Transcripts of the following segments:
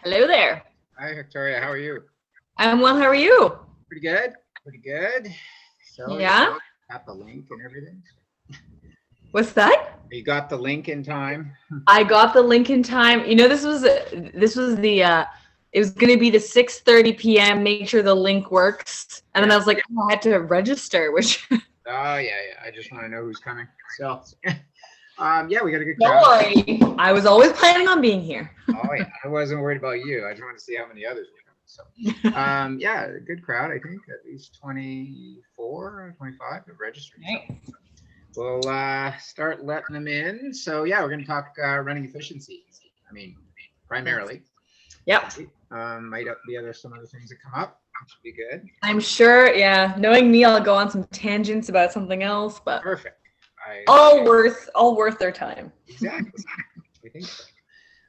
Hello there. Hi, Victoria. How are you? I'm well. How are you? Pretty good. Pretty good. So you Yeah. got the link and everything. What's that? You got the link in time. I got the link in time. You know, this was the it was going to be the 6:30 p.m. Make sure the link works, and then I was like, oh, I had to register, which. Oh yeah. I just want to know who's coming. So, yeah, we got a good Don't crowd. worry. I was always planning on being here. Oh yeah, I wasn't worried about you. I just wanted to see how many others were coming. So, yeah, a good crowd. I think at least 24, 25 have registered. Right. So we'll start letting them in. So yeah, we're going to talk running efficiency. I mean, primarily. Yep. Might be some other things that come up, which would be good. I'm sure. Yeah. Knowing me, I'll go on some tangents about something else, but Perfect. all worth their time. Exactly. I think so.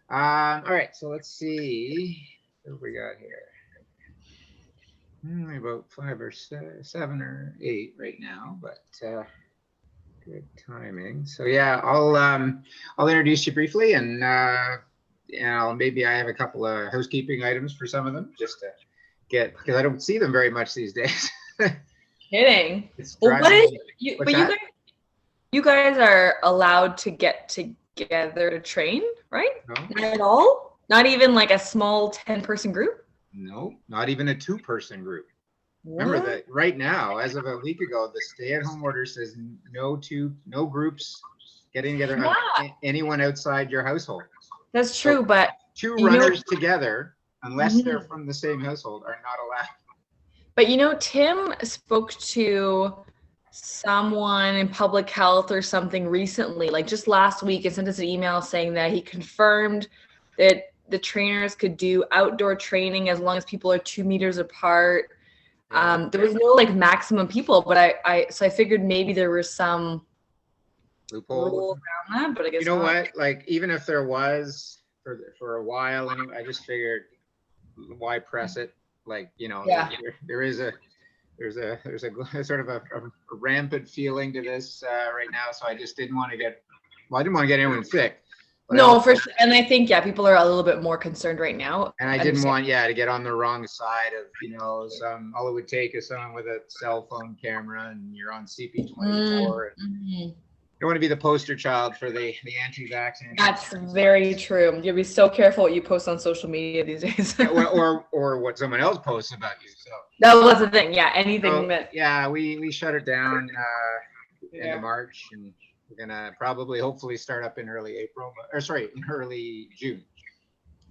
All right. So let's see what we got here. About 5 or 7 or 8 right now, but good timing. So yeah, I'll introduce you briefly, and maybe I have a couple of housekeeping items for some of them, just to get, because I don't see them very much these days. Kidding. It's Well, what is you? What's But that? you guys are allowed to get together to train, right? No, Not at all. Not even like a small 10-person group. no, not even a 2-person group. What? Remember that right now, as of a week ago, the stay-at-home order says no groups getting together. Yeah. Anyone outside your household. That's true, So, but 2 runners together, unless they're from the same household, are not allowed. But Tim spoke to someone in public health or something recently, like just last week, and sent us an email saying that he confirmed that the trainers could do outdoor training as long as people are 2 meters apart. There was no like maximum people, but I figured maybe there was some Loophole around that, but I guess you know not. what? Like, even if there was for a while, anyway, I just figured, why press it? Like, there's a sort of a rampant feeling to this right now, so I just didn't want to get anyone sick. No, for sure. And I think, people are a little bit more concerned right now. And I didn't want, to get on the wrong side of, all it would take is someone with a cell phone camera and you're on CP24. You don't want to be the poster child for the anti-vaccine. That's very true. You'll be so careful what you post on social media these days. or what someone else posts about you. So that was the thing. Yeah, anything that. Yeah, we shut it down end of March, and we're gonna hopefully start up in early April, in early June.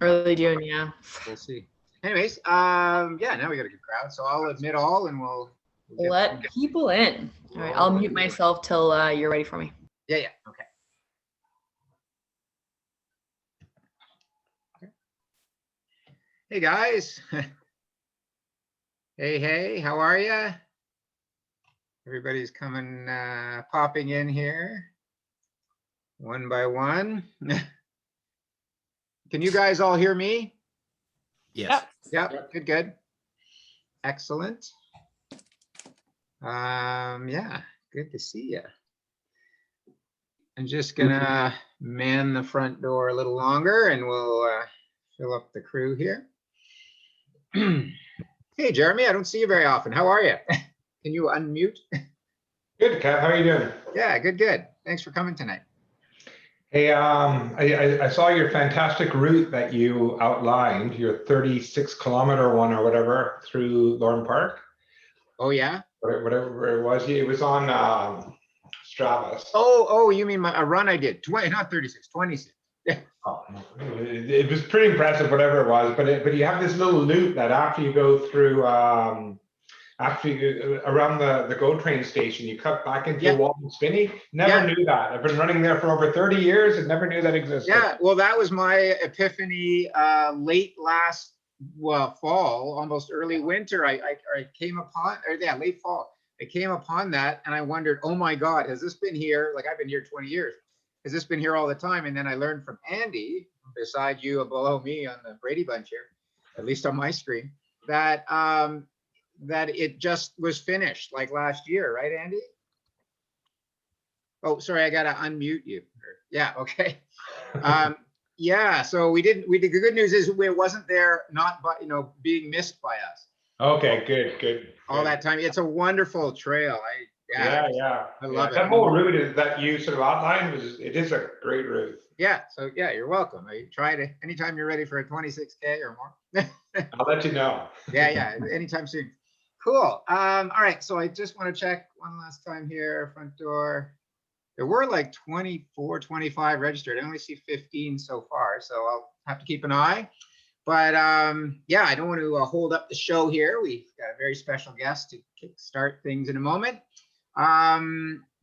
Early June, yeah. We'll see. Anyways, now we got a good crowd, so I'll admit all, and we'll let people in. All right, I'll mute myself till you're ready for me. Yeah, okay. Hey guys. Hey, how are you? Everybody's coming, popping in here, one by one. Can you guys all hear me? Yes. Yep. Good. Excellent. Yeah, good to see you. I'm just gonna man the front door a little longer, and we'll fill up the crew here. Hey, Jeremy, I don't see you very often. How are you? Can you unmute? Good, Kev. How are you doing? Yeah, good. Thanks for coming tonight. Hey, I saw your fantastic route that you outlined, your 36-kilometer one or whatever through Lauren Park. Oh, yeah? Whatever it was. It was on Strava. Oh, you mean a run I did? 20, not 36, 26. Yeah. Oh, it was pretty impressive, whatever it was. But you have this little loop that after you go through, around the GO train station, you cut back into Walton Spinney. Never knew that. I've been running there for over 30 years and never knew that existed. Yeah, well, that was my epiphany late last fall, almost early winter. I came upon, late fall. I came upon that and I wondered, oh my God, has this been here? Like, I've been here 20 years. Has this been here all the time? And then I learned from Andy, beside you and below me on the Brady Bunch here, at least on my screen, that that it just was finished like last year, right, Andy? Oh, sorry, I gotta unmute you. Yeah, okay. Yeah, so we did. The good news is it wasn't there, not by, being missed by us Okay, good. all that time. It's a wonderful trail. Yeah. I love it. That whole route that you sort of outlined it is a great route. Yeah, so yeah, you're welcome. I try to anytime you're ready for a 26K or more. I'll let you know. Yeah, anytime soon. Cool. All right, so I just want to check one last time here, front door. There were like 24, 25 registered. I only see 15 so far, so I'll have to keep an eye. But yeah, I don't want to hold up the show here. We've got a very special guest to kickstart things in a moment.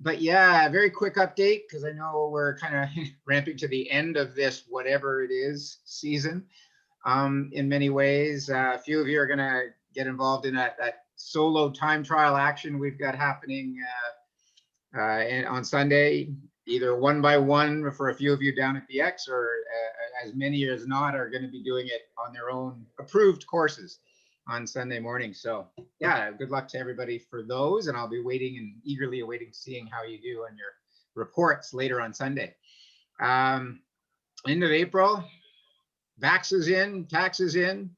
But yeah, very quick update, because I know we're kind of ramping to the end of this whatever it is season. In many ways, a few of you are going to get involved in that solo time trial action we've got happening on Sunday, either one by one for a few of you down at the X, or as many as not are going to be doing it on their own approved courses on Sunday morning. So yeah, good luck to everybody for those, and I'll be waiting and eagerly awaiting seeing how you do on your reports later on Sunday. End of April, vaxes in, taxes in,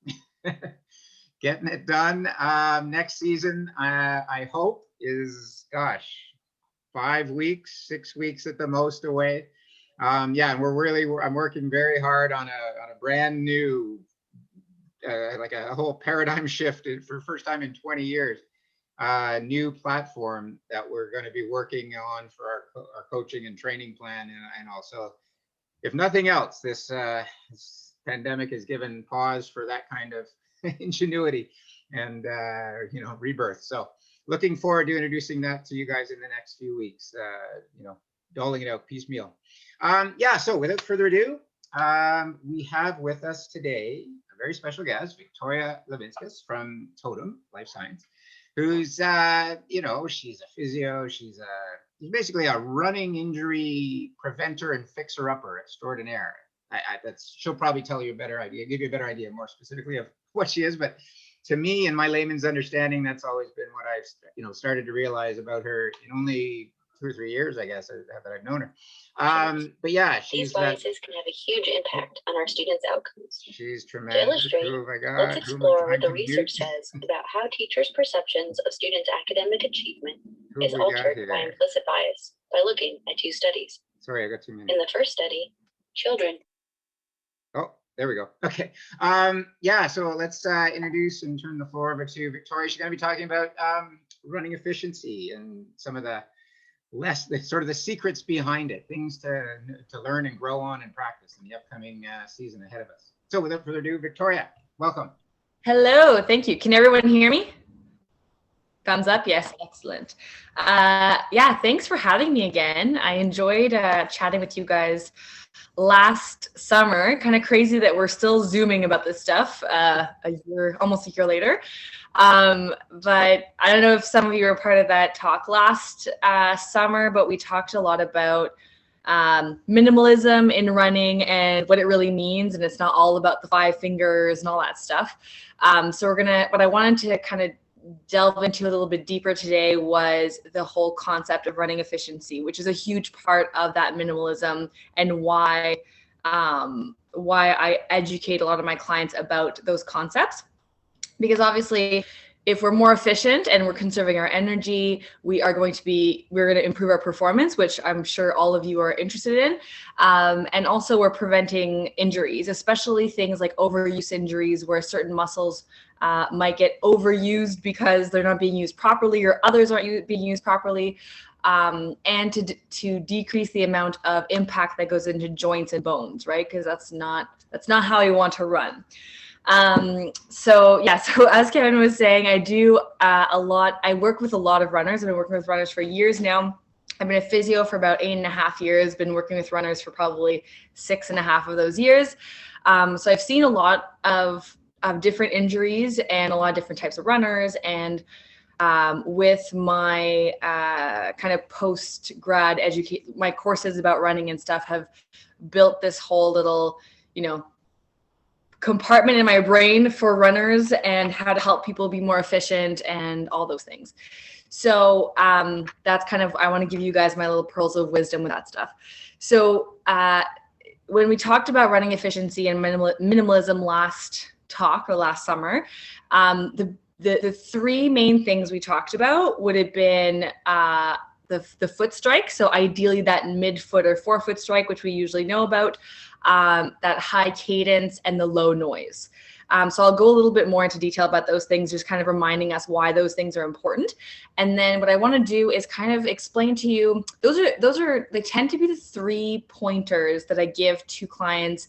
getting it done. Next season, I hope is, 5 weeks, 6 weeks at the most away. Yeah, and I'm working very hard on a brand new, like a whole paradigm shift for the first time in 20 years, new platform that we're going to be working on for our coaching and training plan. And also, if nothing else, this pandemic has given pause for that kind of ingenuity and, rebirth. So looking forward to introducing that to you guys in the next few weeks, doling it out piecemeal. Yeah, so without further ado, we have with us today a very special guest, Victoria Lavinskas from Totum Life Science, who's, she's a physio. She's basically a running injury preventer and fixer-upper extraordinaire. She'll probably tell you a better idea, give you a better idea more specifically of what she is, but to me, in my layman's understanding, that's always been what I've started to realize about her in only 2 or 3 years, I guess, that I've known her. But yeah, these biases can have a huge impact on our students' outcomes. She's tremendous. To illustrate, let's explore what the research says about how teachers' perceptions of students' academic achievement is altered by implicit bias by looking at 2 studies. Sorry, I got too many. In the first study, children. Oh, there we go. Okay. Yeah, so let's introduce and turn the floor over to Victoria. She's going to be talking about running efficiency and some of the secrets behind it, things to learn and grow on and practice in the upcoming season ahead of us. So without further ado, Victoria, welcome. Hello, thank you. Can everyone hear me? Thumbs up, yes, excellent. Yeah, thanks for having me again. I enjoyed chatting with you guys last summer. Kind of crazy that we're still Zooming about this stuff almost a year later. But I don't know if some of you were part of that talk last summer, but we talked a lot about minimalism in running and what it really means. And it's not all about the 5 fingers and all that stuff. So what I wanted to kind of delve into a little bit deeper today was the whole concept of running efficiency, which is a huge part of that minimalism, and why I educate a lot of my clients about those concepts. Because obviously, if we're more efficient and we're conserving our energy, we're going to improve our performance, which I'm sure all of you are interested in. And also we're preventing injuries, especially things like overuse injuries, where certain muscles might get overused because they're not being used properly, or others aren't being used properly. And to decrease the amount of impact that goes into joints and bones, right? Because that's not how you want to run. So as Kevin was saying, I do I work with a lot of runners. I've been working with runners for years now. I've been a physio for about 8.5 years, been working with runners for probably 6.5 of those years. So I've seen a lot of different injuries and a lot of different types of runners. And with my kind of post-grad my courses about running and stuff have built this whole little, compartment in my brain for runners and how to help people be more efficient and all those things. So that's kind of, I want to give you guys my little pearls of wisdom with that stuff. So when we talked about running efficiency and minimalism last summer, the three main things we talked about would have been the foot strike. So ideally that midfoot or forefoot strike, which we usually know about, that high cadence and the low noise. So I'll go a little bit more into detail about those things, just kind of reminding us why those things are important. And then what I want to do is kind of explain to you, they tend to be the 3 pointers that I give to clients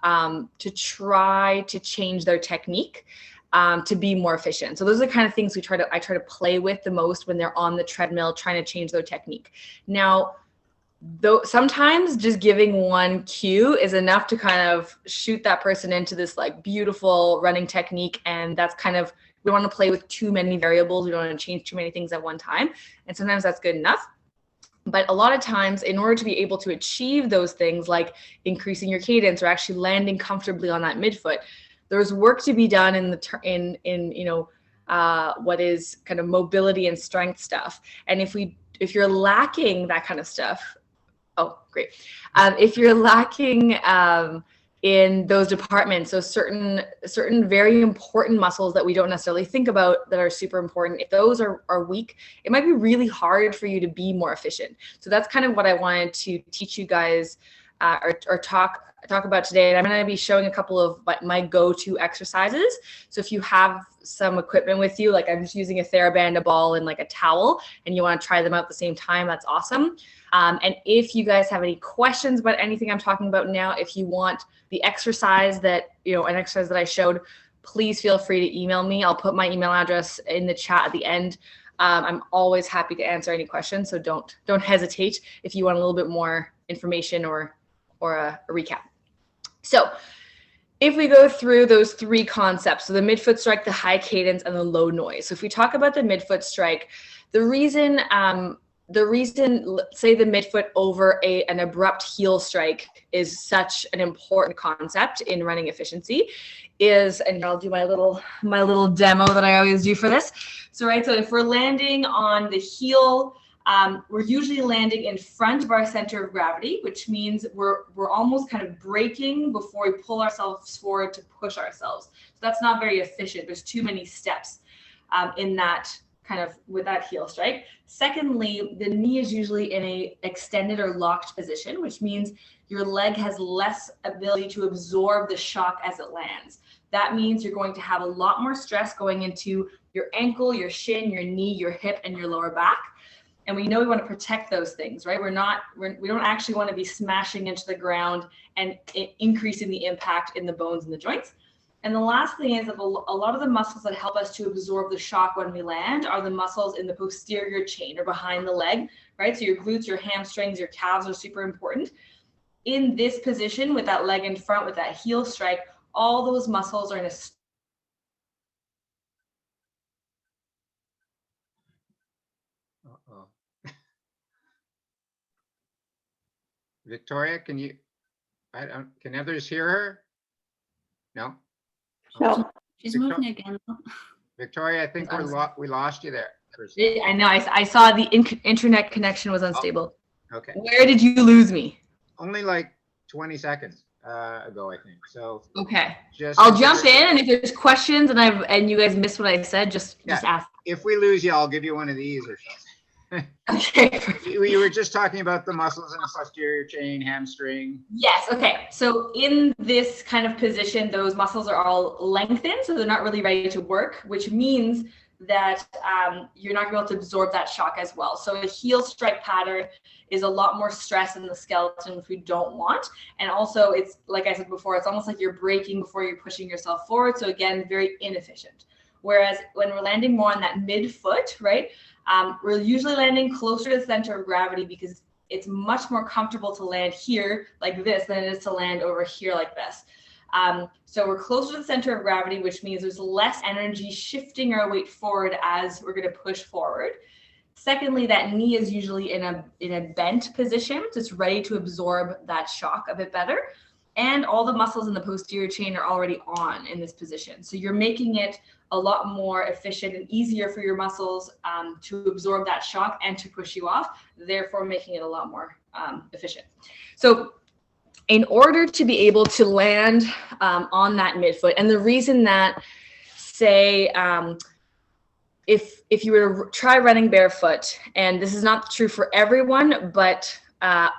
to try to change their technique to be more efficient. So those are the kind of things I try to play with the most when they're on the treadmill trying to change their technique. Now, though sometimes just giving one cue is enough to kind of shoot that person into this like beautiful running technique, and that's kind of, we don't want to play with too many variables, we don't want to change too many things at one time, and sometimes that's good enough. But a lot of times, in order to be able to achieve those things like increasing your cadence or actually landing comfortably on that midfoot, there's work to be done in what is kind of mobility and strength stuff. And if you're lacking that kind of stuff, oh, great. If you're lacking in those departments, so certain very important muscles that we don't necessarily think about that are super important, if those are weak, it might be really hard for you to be more efficient. So that's kind of what I wanted to teach you guys or talk about today. And I'm going to be showing a couple of my go-to exercises. So if you have some equipment with you, like I'm just using a TheraBand, a ball, and like a towel, and you want to try them out at the same time, that's awesome. And if you guys have any questions about anything I'm talking about now, if you want the exercise that, an exercise that I showed, please feel free to email me. I'll put my email address in the chat at the end. I'm always happy to answer any questions, so don't hesitate if you want a little bit more information or a recap. So if we go through those 3 concepts, so the midfoot strike, the high cadence, and the low noise. So if we talk about the midfoot strike, the reason, say the midfoot over an abrupt heel strike is such an important concept in running efficiency is, and I'll do my little demo that I always do for this. So if we're landing on the heel, we're usually landing in front of our center of gravity, which means we're almost kind of braking before we pull ourselves forward to push ourselves. So that's not very efficient. There's too many steps in that kind of with that heel strike. Secondly, the knee is usually in a extended or locked position, which means your leg has less ability to absorb the shock as it lands. That means you're going to have a lot more stress going into your ankle, your shin, your knee, your hip, and your lower back. And we know we want to protect those things, right? We don't actually want to be smashing into the ground and increasing the impact in the bones and the joints. And the last thing is that a lot of the muscles that help us to absorb the shock when we land are the muscles in the posterior chain or behind the leg, right? So your glutes, your hamstrings, your calves are super important. In this position with that leg in front, with that heel strike, all those muscles are in a Victoria, can others hear her? No? No. She's moving again. Victoria, I think we lost you there. I know. I saw the internet connection was unstable. Oh, okay. Where did you lose me? Only like 20 seconds ago, I think. So okay. I'll jump in, and if there's questions and you guys missed what I said, just ask. If we lose you, I'll give you one of these or something. Okay. You were just talking about the muscles in the posterior chain, hamstring. Yes. Okay. So in this kind of position, those muscles are all lengthened, so they're not really ready to work, which means that you're not going to be able to absorb that shock as well. So a heel strike pattern is a lot more stress in the skeleton, which we don't want. And also, it's like I said before, it's almost like you're braking before you're pushing yourself forward. So again, very inefficient. Whereas when we're landing more on that midfoot, right, we're usually landing closer to the center of gravity because it's much more comfortable to land here like this than it is to land over here like this. So we're closer to the center of gravity, which means there's less energy shifting our weight forward as we're going to push forward. Secondly, that knee is usually in a bent position, so it's ready to absorb that shock a bit better. And all the muscles in the posterior chain are already on in this position. So you're making it a lot more efficient and easier for your muscles to absorb that shock and to push you off, therefore making it a lot more efficient. So in order to be able to land on that midfoot, and the reason that, say, if you were to try running barefoot, and this is not true for everyone, but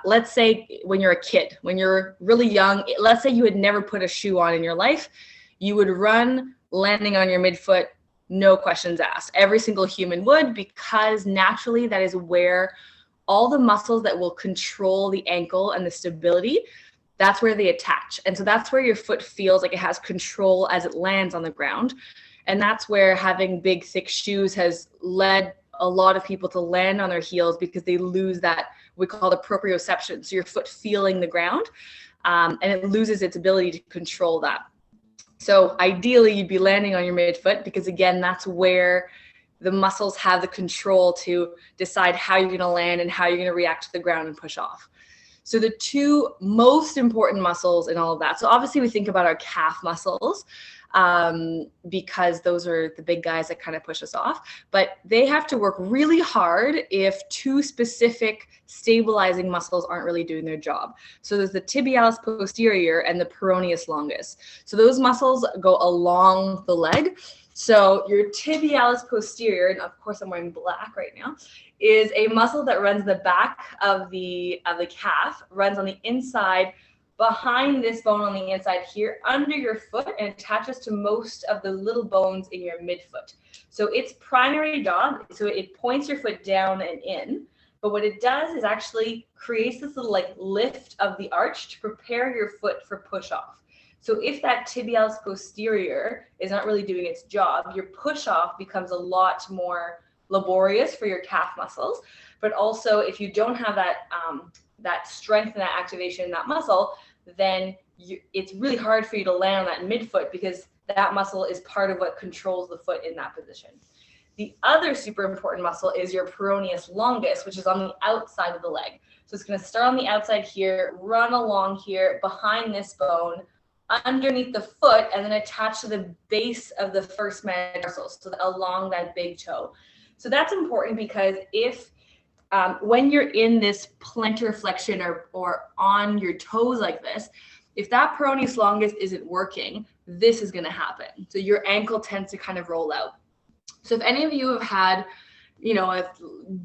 let's say when you're a kid, when you're really young, let's say you had never put a shoe on in your life, you would run landing on your midfoot, no questions asked. Every single human would, because naturally that is where all the muscles that will control the ankle and the stability, that's where they attach. And so that's where your foot feels like it has control as it lands on the ground. And that's where having big, thick shoes has led a lot of people to land on their heels, because they lose that, we call the proprioception. So your foot feeling the ground, and it loses its ability to control that. So ideally you'd be landing on your midfoot, because again, that's where the muscles have the control to decide how you're going to land and how you're going to react to the ground and push off. So the two most important muscles in all of that. So obviously we think about our calf muscles, because those are the big guys that kind of push us off, but they have to work really hard if two specific stabilizing muscles aren't really doing their job. So there's the tibialis posterior and the peroneus longus. So those muscles go along the leg. So your tibialis posterior, and of course I'm wearing black right now, is a muscle that runs the back of the calf, runs on the inside, behind this bone on the inside here, under your foot, and attaches to most of the little bones in your midfoot. So its primary job, so it points your foot down and in, but what it does is actually creates this little like lift of the arch to prepare your foot for push off. So if that tibialis posterior is not really doing its job, your push off becomes a lot more laborious for your calf muscles. But also if you don't have that, that strength and that activation in that muscle, then it's really hard for you to land on that midfoot, because that muscle is part of what controls the foot in that position. The other super important muscle is your peroneus longus, which is on the outside of the leg. So it's going to start on the outside here, run along here, behind this bone, underneath the foot, and then attach to the base of the first metatarsal, so along that big toe. So that's important, because if when you're in this plantar flexion or on your toes like this, if that peroneus longus isn't working, this is going to happen. So your ankle tends to kind of roll out. So if any of you have had, you know, a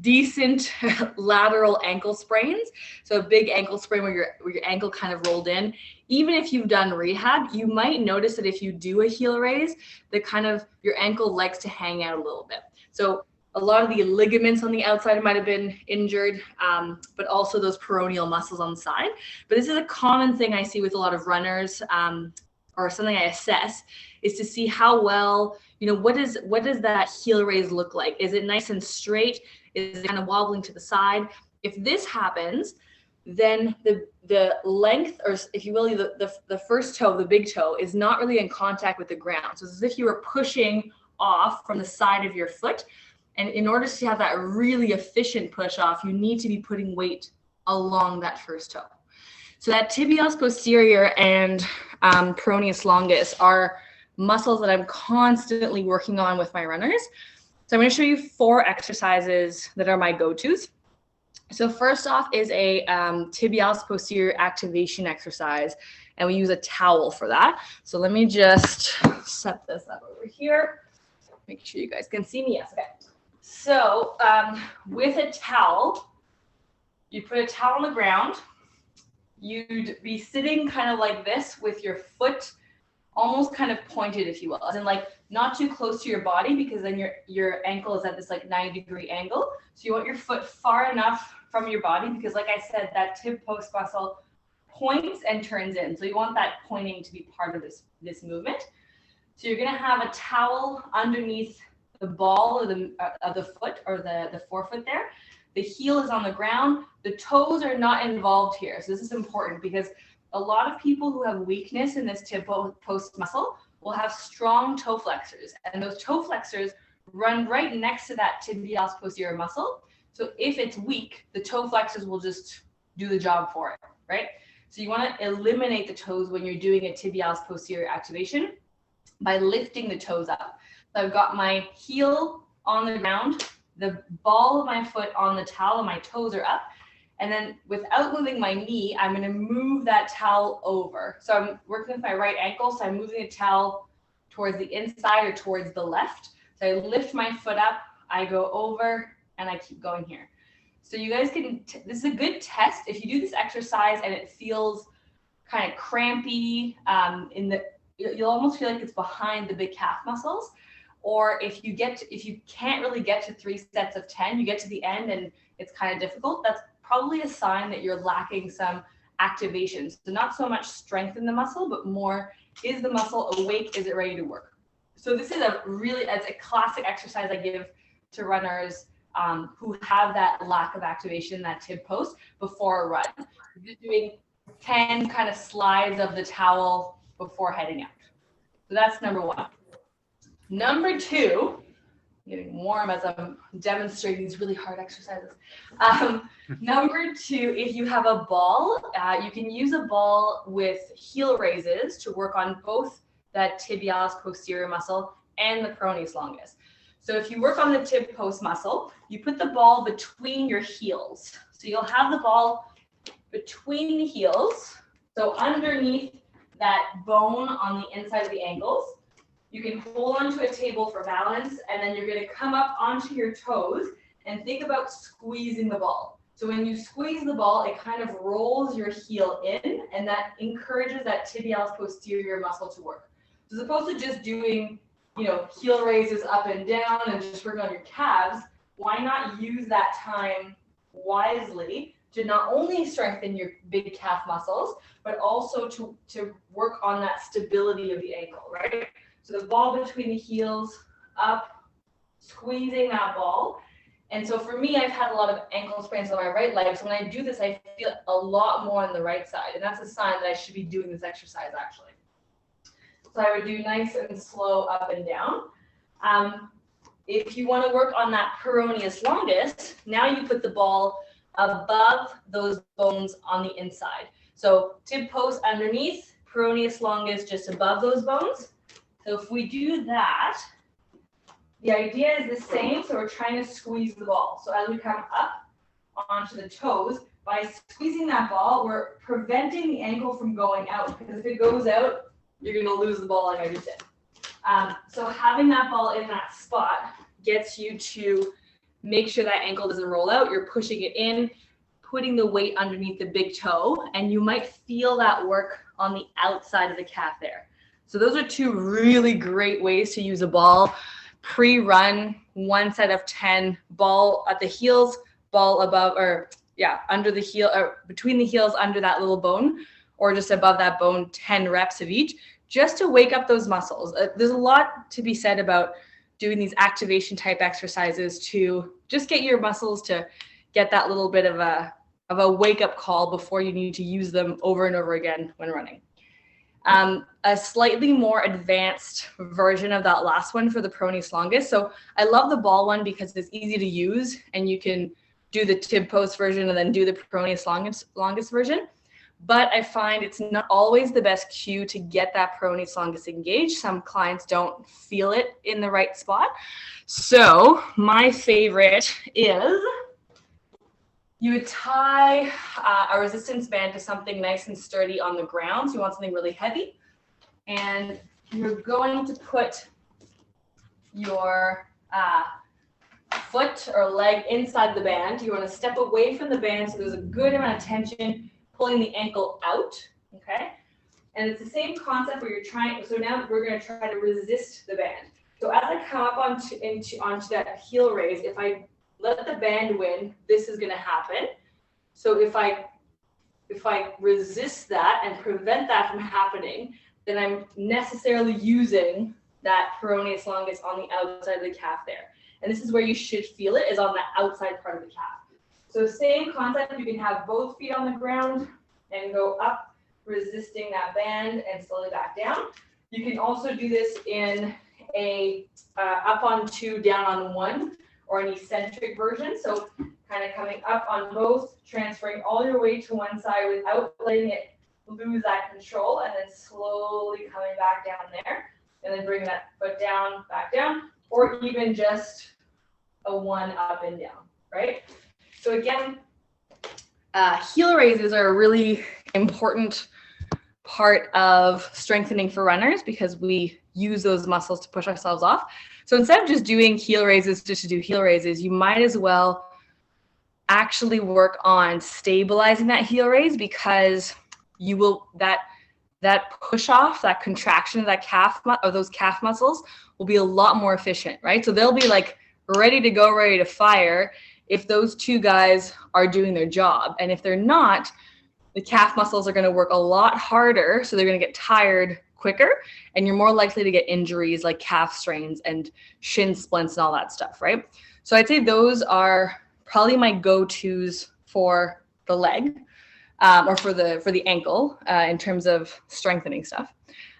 decent lateral ankle sprains, so a big ankle sprain where your ankle kind of rolled in, even if you've done rehab, you might notice that if you do a heel raise, that kind of your ankle likes to hang out a little bit. So a lot of the ligaments on the outside might have been injured, but also those peroneal muscles on the side. But this is a common thing I see with a lot of runners, or something I assess, is to see how well, you know, what does that heel raise look like? Is it nice and straight? Is it kind of wobbling to the side? If this happens, then the length, or if you will, the first toe, the big toe, is not really in contact with the ground. So it's as if you were pushing off from the side of your foot. And in order to have that really efficient push off, you need to be putting weight along that first toe. So that tibialis posterior and peroneus longus are muscles that I'm constantly working on with my runners. So I'm going to show you 4 exercises that are my go-tos. So first off is a tibialis posterior activation exercise, and we use a towel for that. So let me just set this up over here. Make sure you guys can see me. Yes, okay. So with a towel, you put a towel on the ground. You'd be sitting kind of like this with your foot almost kind of pointed, if you will, as in like not too close to your body, because then your ankle is at this like 90-degree angle. So you want your foot far enough from your body, because like I said, that tib post muscle points and turns in. So you want that pointing to be part of this movement. So you're going to have a towel underneath the ball of the foot, or the forefoot there. The heel is on the ground. The toes are not involved here. So this is important, because a lot of people who have weakness in this tib post muscle will have strong toe flexors, and those toe flexors run right next to that tibialis posterior muscle. So if it's weak, the toe flexors will just do the job for it, right? So you want to eliminate the toes when you're doing a tibialis posterior activation by lifting the toes up. So I've got my heel on the ground, the ball of my foot on the towel, and my toes are up. And then without moving my knee, I'm going to move that towel over. So I'm working with my right ankle. So I'm moving the towel towards the inside or towards the left. So I lift my foot up, I go over, and I keep going here. So you guys can, this is a good test. If you do this exercise and it feels kind of crampy, you'll almost feel like it's behind the big calf muscles. Or if you can't really get to 3 sets of 10, you get to the end and it's kind of difficult, that's probably a sign that you're lacking some activation. So not so much strength in the muscle, but more, is the muscle awake? Is it ready to work? So this is it's a classic exercise I give to runners who have that lack of activation, that tib post before a run. Just doing 10 kind of slides of the towel before heading out. So that's number 1. Number 2, getting warm as I'm demonstrating these really hard exercises. Number 2, if you have a ball, you can use a ball with heel raises to work on both that tibialis posterior muscle and the peroneus longus. So if you work on the tib post muscle, you put the ball between your heels. So you'll have the ball between the heels, so underneath that bone on the inside of the ankles. You can hold onto a table for balance, and then you're going to come up onto your toes and think about squeezing the ball. So when you squeeze the ball, it kind of rolls your heel in, and that encourages that tibialis posterior muscle to work. So as opposed to just doing, heel raises up and down and just working on your calves, why not use that time wisely to not only strengthen your big calf muscles, but also to work on that stability of the ankle, right? So the ball between the heels, up, squeezing that ball. And so for me, I've had a lot of ankle sprains on my right leg. So when I do this, I feel a lot more on the right side. And that's a sign that I should be doing this exercise actually. So I would do nice and slow up and down. If you want to work on that peroneus longus, now you put the ball above those bones on the inside. So tib post underneath, peroneus longus just above those bones. So if we do that, the idea is the same. So we're trying to squeeze the ball. So as we come up onto the toes, by squeezing that ball, we're preventing the ankle from going out, because if it goes out, you're going to lose the ball like I just did. So having that ball in that spot gets you to make sure that ankle doesn't roll out. You're pushing it in, putting the weight underneath the big toe, and you might feel that work on the outside of the calf there. So those are 2 really great ways to use a ball. Pre-run, 1 set of 10, ball at the heels, ball above, under the heel, or between the heels under that little bone, or just above that bone, 10 reps of each, just to wake up those muscles. There's a lot to be said about doing these activation type exercises to just get your muscles to get that little bit of a wake up call before you need to use them over and over again when running. A slightly more advanced version of that last one for the peroneus longus. So I love the ball one because it's easy to use, and you can do the tib post version and then do the peroneus longus version. But I find it's not always the best cue to get that peroneus longus engaged. Some clients don't feel it in the right spot. So my favorite is you would tie a resistance band to something nice and sturdy on the ground. So you want something really heavy. And you're going to put your foot or leg inside the band. You want to step away from the band so there's a good amount of tension pulling the ankle out, okay? And it's the same concept where you're trying, so now we're going to try to resist the band. So as I come up onto that heel raise, if I let the band win, this is going to happen. So if I resist that and prevent that from happening, then I'm necessarily using that peroneus longus on the outside of the calf there. And this is where you should feel it, is on the outside part of the calf. So same concept, you can have both feet on the ground and go up, resisting that band and slowly back down. You can also do this in a up on 2, down on 1, or an eccentric version. So kind of coming up on both, transferring all your weight to one side without letting it lose that control, and then slowly coming back down there, and then bring that foot down, back down, or even just a 1 up and down, right? So again, heel raises are a really important part of strengthening for runners because we use those muscles to push ourselves off. So instead of just doing heel raises just to do heel raises, you might as well actually work on stabilizing that heel raise, because you will that push off, that contraction of that calf or those calf muscles will be a lot more efficient, right? So they'll be like ready to go, ready to fire if those two guys are doing their job. And if they're not, the calf muscles are going to work a lot harder, so they're going to get tired quicker, and you're more likely to get injuries like calf strains and shin splints and all that stuff, right? So I'd say those are probably my go-tos for the leg, or for the ankle, in terms of strengthening stuff.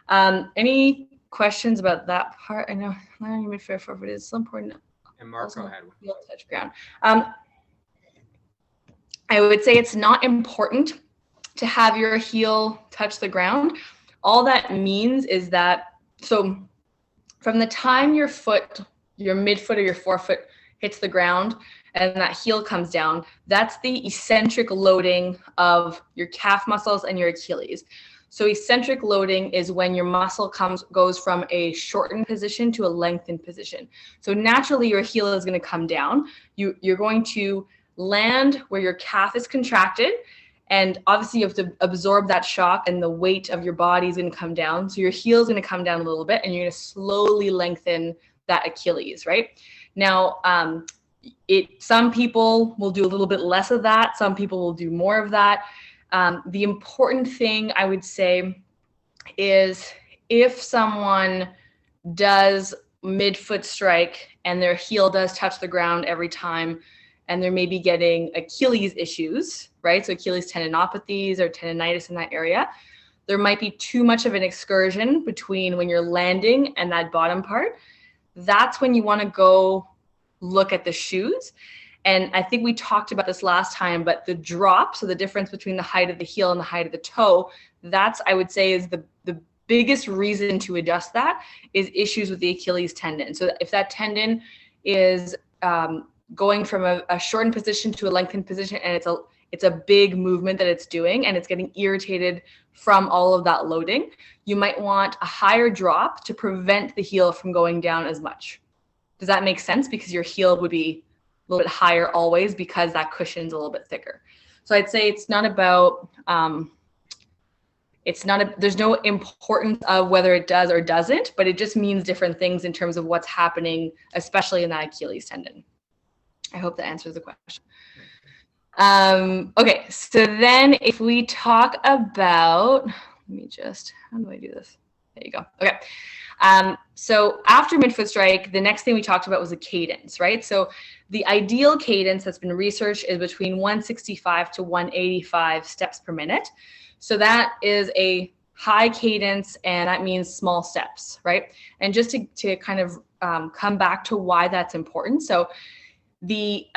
Any questions about that part? I know learning midfoot forward is so important. And Marco had one. Touch ground. I would say it's not important to have your heel touch the ground. All that means is that, so from the time your midfoot or your forefoot hits the ground and that heel comes down, that's the eccentric loading of your calf muscles and your Achilles. So eccentric loading is when your muscle goes from a shortened position to a lengthened position. So naturally your heel is going to come down. You're going to land where your calf is contracted, and obviously you have to absorb that shock, and the weight of your body is going to come down. So your heel is going to come down a little bit, and you're going to slowly lengthen that Achilles, right? Now, some people will do a little bit less of that. Some people will do more of that. The important thing I would say is if someone does midfoot strike and their heel does touch the ground every time, and they're maybe getting Achilles issues, right? So Achilles tendinopathies or tendinitis in that area, there might be too much of an excursion between when you're landing and that bottom part. That's when you want to go look at the shoes. And I think we talked about this last time, but the drop, so the difference between the height of the heel and the height of the toe, that's, I would say, is the biggest reason to adjust that is issues with the Achilles tendon. So if that tendon is going from a shortened position to a lengthened position, and it's a big movement that it's doing, and it's getting irritated from all of that loading, you might want a higher drop to prevent the heel from going down as much. Does that make sense? Because your heel would be a little bit higher always because that cushion's a little bit thicker. So I'd say it's not about, there's no importance of whether it does or doesn't, but it just means different things in terms of what's happening, especially in that Achilles tendon. I hope that answers the question. Okay, so then if we talk about, how do I do this? There you go. Okay. So after midfoot strike, the next thing we talked about was a cadence, right? So the ideal cadence that's been researched is between 165 to 185 steps per minute. So that is a high cadence, and that means small steps, right? And just to kind of come back to why that's important. So the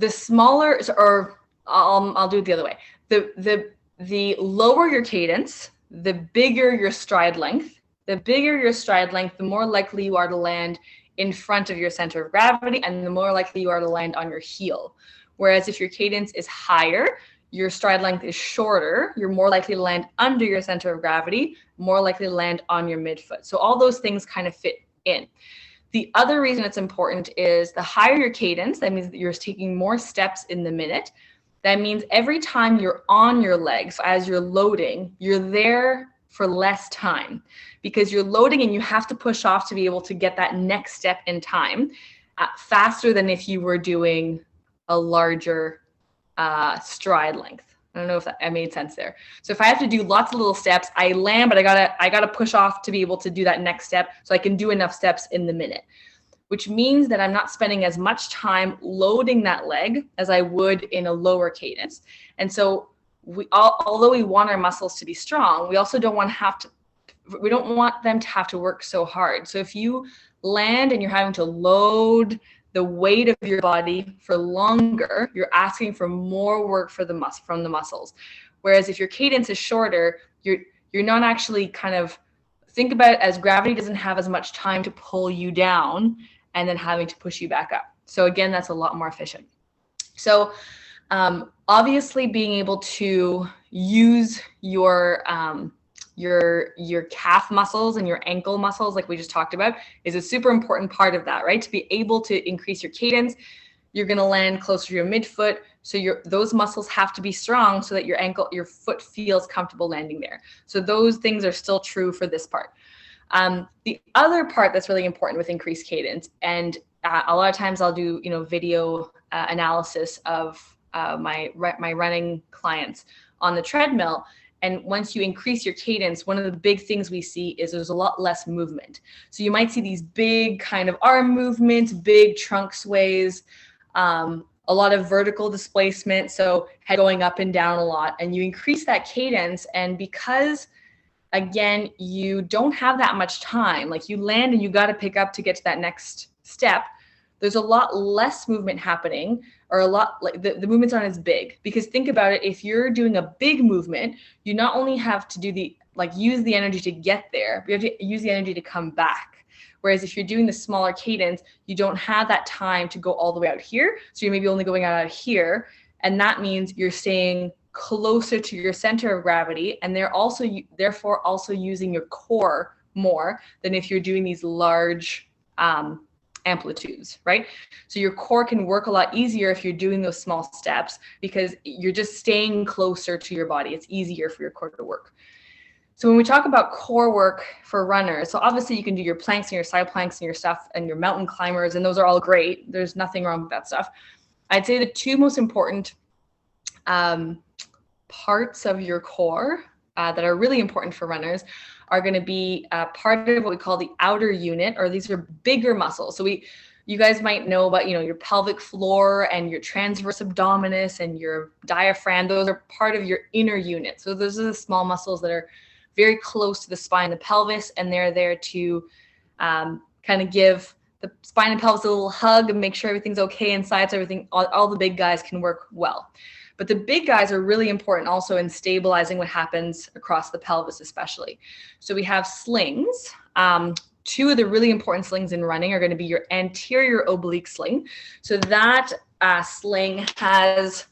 smaller, or I'll do it the other way. The lower your cadence, the bigger your stride length. The bigger your stride length, the more likely you are to land in front of your center of gravity, and the more likely you are to land on your heel. Whereas if your cadence is higher, your stride length is shorter, you're more likely to land under your center of gravity, more likely to land on your midfoot. So all those things kind of fit in. The other reason it's important is the higher your cadence, that means that you're taking more steps in the minute. That means every time you're on your legs, as you're loading, you're there for less time because you're loading and you have to push off to be able to get that next step in time faster than if you were doing a larger stride length. I don't know if that made sense there. So if I have to do lots of little steps, I land, but I gotta push off to be able to do that next step so I can do enough steps in the minute, which means that I'm not spending as much time loading that leg as I would in a lower cadence. And so although we want our muscles to be strong, we also don't want them to have to work so hard. So if you land and you're having to load the weight of your body for longer, you're asking for more work from the muscles. Whereas if your cadence is shorter, you're not actually kind of, think about it as gravity doesn't have as much time to pull you down and then having to push you back up. So again, that's a lot more efficient. So obviously being able to use your calf muscles and your ankle muscles, like we just talked about, is a super important part of that, right? To be able to increase your cadence, you're going to land closer to your midfoot. So those muscles have to be strong so that your foot feels comfortable landing there. So those things are still true for this part. The other part that's really important with increased cadence, and a lot of times I'll do, video analysis of my running clients on the treadmill. And once you increase your cadence, one of the big things we see is there's a lot less movement. So you might see these big kind of arm movements, big trunk sways, a lot of vertical displacement, so head going up and down a lot, and you increase that cadence. And because, again, you don't have that much time, like you land and you got to pick up to get to that next step, there's a lot less movement happening, or a lot, like the movements aren't as big. Because think about it, if you're doing a big movement, you not only have to use the energy to get there, but you have to use the energy to come back. Whereas if you're doing the smaller cadence, you don't have that time to go all the way out here. So you're maybe only going out here. And that means you're staying closer to your center of gravity. And they're therefore also using your core more than if you're doing these large amplitudes, right? So your core can work a lot easier if you're doing those small steps, because you're just staying closer to your body. It's easier for your core to work. So when we talk about core work for runners, so obviously you can do your planks and your side planks and your stuff and your mountain climbers, and those are all great. There's nothing wrong with that stuff. I'd say the two most important parts of your core that are really important for runners are going to be part of what we call the outer unit, or these are bigger muscles. So you guys might know about, your pelvic floor and your transverse abdominis and your diaphragm. Those are part of your inner unit. So those are the small muscles that are very close to the spine, the pelvis, and they're there to kind of give the spine and pelvis a little hug and make sure everything's okay inside, so all the big guys can work well. But the big guys are really important also in stabilizing what happens across the pelvis, especially. So we have slings. Two of the really important slings in running are going to be your anterior oblique sling. So that sling has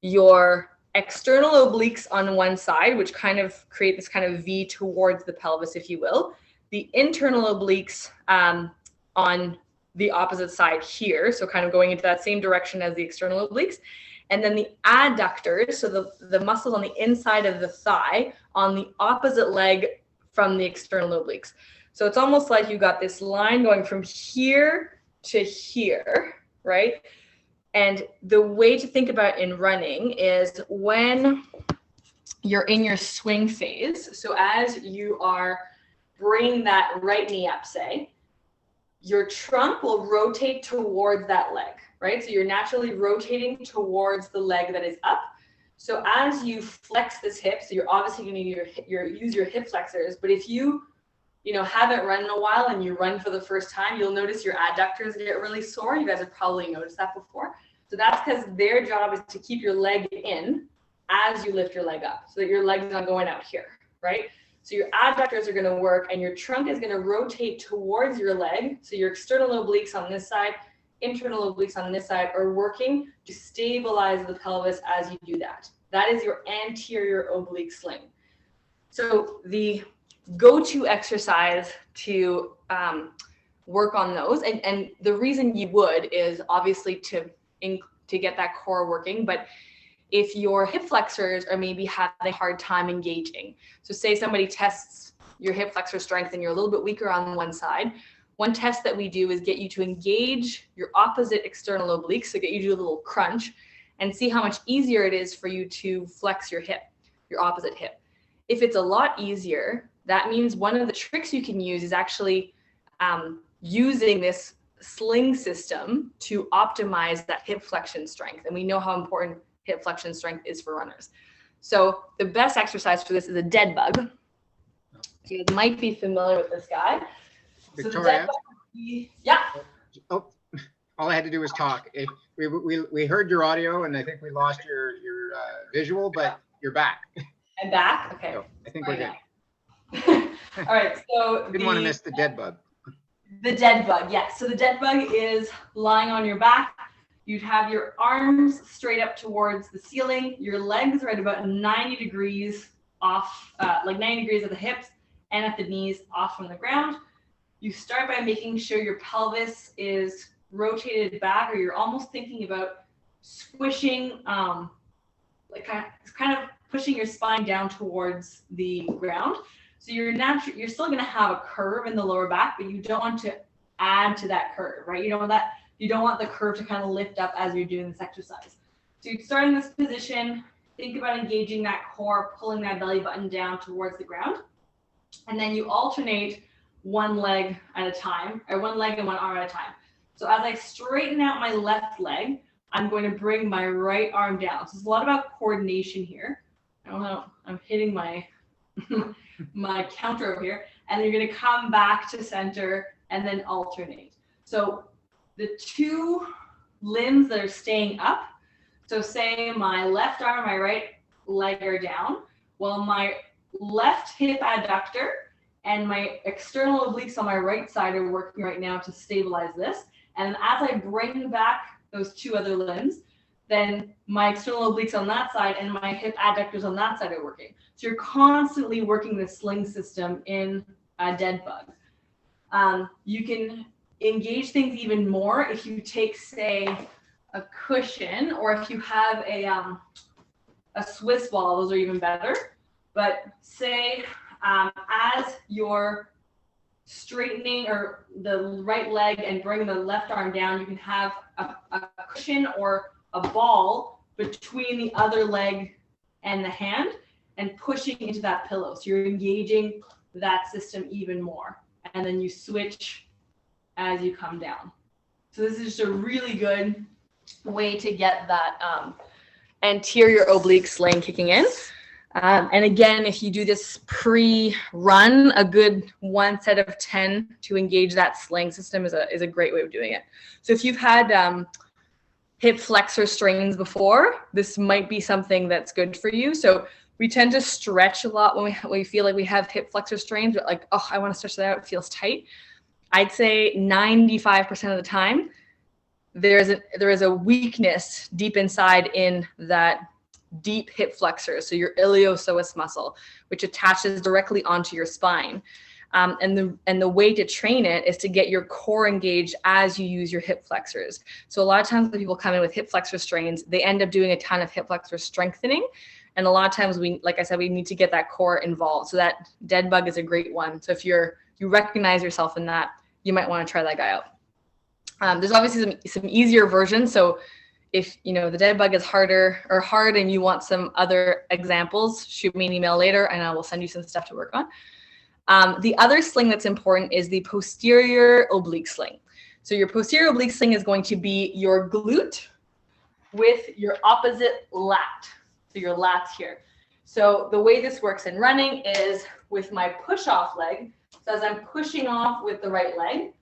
your external obliques on one side, which kind of create this kind of V towards the pelvis, if you will. The internal obliques on the opposite side here, so kind of going into that same direction as the external obliques. And then the adductors, so the muscles on the inside of the thigh on the opposite leg from the external obliques. So it's almost like you got this line going from here to here, right? And the way to think about it in running is when you're in your swing phase. So as you are bringing that right knee up, say, your trunk will rotate towards that leg, right? So you're naturally rotating towards the leg that is up. So as you flex this hip, so you're obviously going to use your hip flexors, but if you haven't run in a while and you run for the first time, you'll notice your adductors get really sore. You guys have probably noticed that before. So that's because their job is to keep your leg in as you lift your leg up, so that your leg's not going out here, right? So your adductors are going to work and your trunk is going to rotate towards your leg. So your external obliques on this side, internal obliques on this side are working to stabilize the pelvis as you do that. That is your anterior oblique sling. So the go-to exercise to work on those, and the reason you would is obviously to get that core working, but if your hip flexors are maybe having a hard time engaging, so say somebody tests your hip flexor strength and you're a little bit weaker on one side, one test that we do is get you to engage your opposite external obliques, so get you to do a little crunch and see how much easier it is for you to flex your hip, your opposite hip. If it's a lot easier, that means one of the tricks you can use is actually using this sling system to optimize that hip flexion strength. And we know how important hip flexion strength is for runners. So the best exercise for this is a dead bug. You might be familiar with this guy. Victoria? So the dead bug, yeah. Oh, all I had to do was talk. We heard your audio, and I think we lost your visual, but you're back. I'm back? Okay. So I think we're good. All right, so didn't want to miss the dead bug. The dead bug, yes. So the dead bug is lying on your back. You'd have your arms straight up towards the ceiling. Your legs are at about 90 degrees off, like 90 degrees at the hips and at the knees off from the ground. You start by making sure your pelvis is rotated back, or you're almost thinking about squishing, like kind of pushing your spine down towards the ground. So you're still going to have a curve in the lower back, but you don't want to add to that curve, right? You don't want the curve to kind of lift up as you're doing this exercise. So you start in this position, think about engaging that core, pulling that belly button down towards the ground. And then you alternate one leg at a time, or one leg and one arm at a time. So as I straighten out my left leg, I'm going to bring my right arm down. So it's a lot about coordination here. I don't know, I'm hitting my my counter over here, and then you're going to come back to center and then alternate. So the two limbs that are staying up, so say my left arm and my right leg are down, well, my left hip adductor and my external obliques on my right side are working right now to stabilize this. And as I bring back those two other limbs, then my external obliques on that side and my hip adductors on that side are working. So you're constantly working the sling system in a dead bug. You can engage things even more if you take, say, a cushion, or if you have a Swiss ball, those are even better. But say, as you're straightening or the right leg and bring the left arm down, you can have a cushion or a ball between the other leg and the hand and pushing into that pillow. So you're engaging that system even more. And then you switch as you come down. So this is just a really good way to get that anterior oblique sling kicking in. And again, if you do this pre-run, a good 1 set of 10 to engage that sling system is a great way of doing it. So if you've had hip flexor strains before, this might be something that's good for you. So we tend to stretch a lot when we feel like we have hip flexor strains, but like, oh, I want to stretch that out, it feels tight. I'd say 95% of the time, there is a weakness deep inside in that deep hip flexor, so your iliopsoas muscle, which attaches directly onto your spine. And the way to train it is to get your core engaged as you use your hip flexors. So a lot of times when people come in with hip flexor strains, they end up doing a ton of hip flexor strengthening. And a lot of times like I said, we need to get that core involved. So that dead bug is a great one. So if you recognize yourself in that, you might want to try that guy out. There's obviously some easier versions. So if the dead bug is hard and you want some other examples, shoot me an email later and I will send you some stuff to work on. The other sling that's important is the posterior oblique sling. So your posterior oblique sling is going to be your glute with your opposite lat. So your lats here. So the way this works in running is with my push off leg. So as I'm pushing off with the right leg,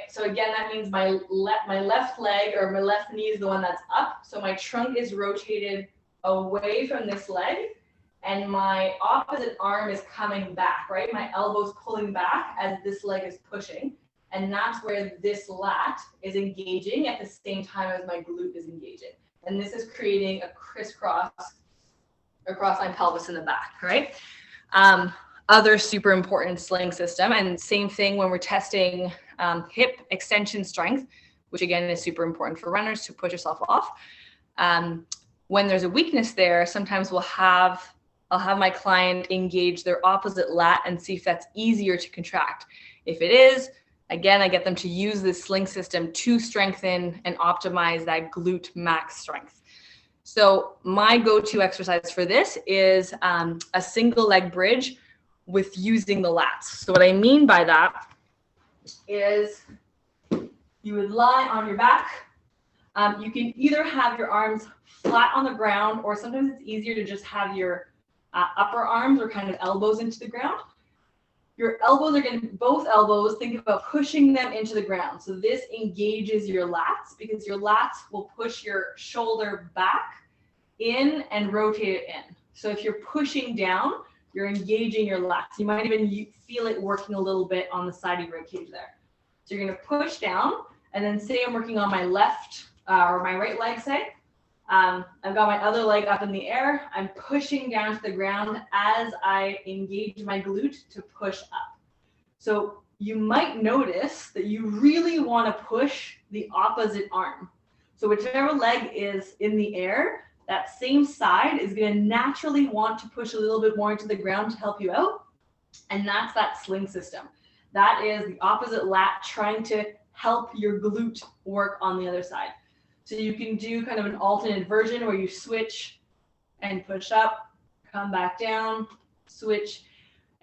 so again, that means my left leg or my left knee is the one that's up. So my trunk is rotated away from this leg and my opposite arm is coming back, right? My elbow's pulling back as this leg is pushing. And that's where this lat is engaging at the same time as my glute is engaging. And this is creating a crisscross across my pelvis in the back, right? Other super important sling system, and same thing when we're testing hip extension strength, which again is super important for runners to push yourself off. When there's a weakness there, sometimes I'll have my client engage their opposite lat and see if that's easier to contract. If it is, again, I get them to use this sling system to strengthen and optimize that glute max strength. So my go-to exercise for this is a single leg bridge with using the lats. So what I mean by that is you would lie on your back. You can either have your arms flat on the ground, or sometimes it's easier to just have your upper arms or kind of elbows into the ground. Your elbows are both elbows, think about pushing them into the ground. So this engages your lats because your lats will push your shoulder back in and rotate it in. So if you're pushing down, you're engaging your lats. You might even feel it working a little bit on the side of your rib cage there. So you're going to push down. And then say I'm working on my left or my right leg, say. I've got my other leg up in the air. I'm pushing down to the ground as I engage my glute to push up. So you might notice that you really want to push the opposite arm. So whichever leg is in the air, that same side is going to naturally want to push a little bit more into the ground to help you out. And that's that sling system. That is the opposite lat trying to help your glute work on the other side. So you can do kind of an alternate version where you switch and push up, come back down, switch.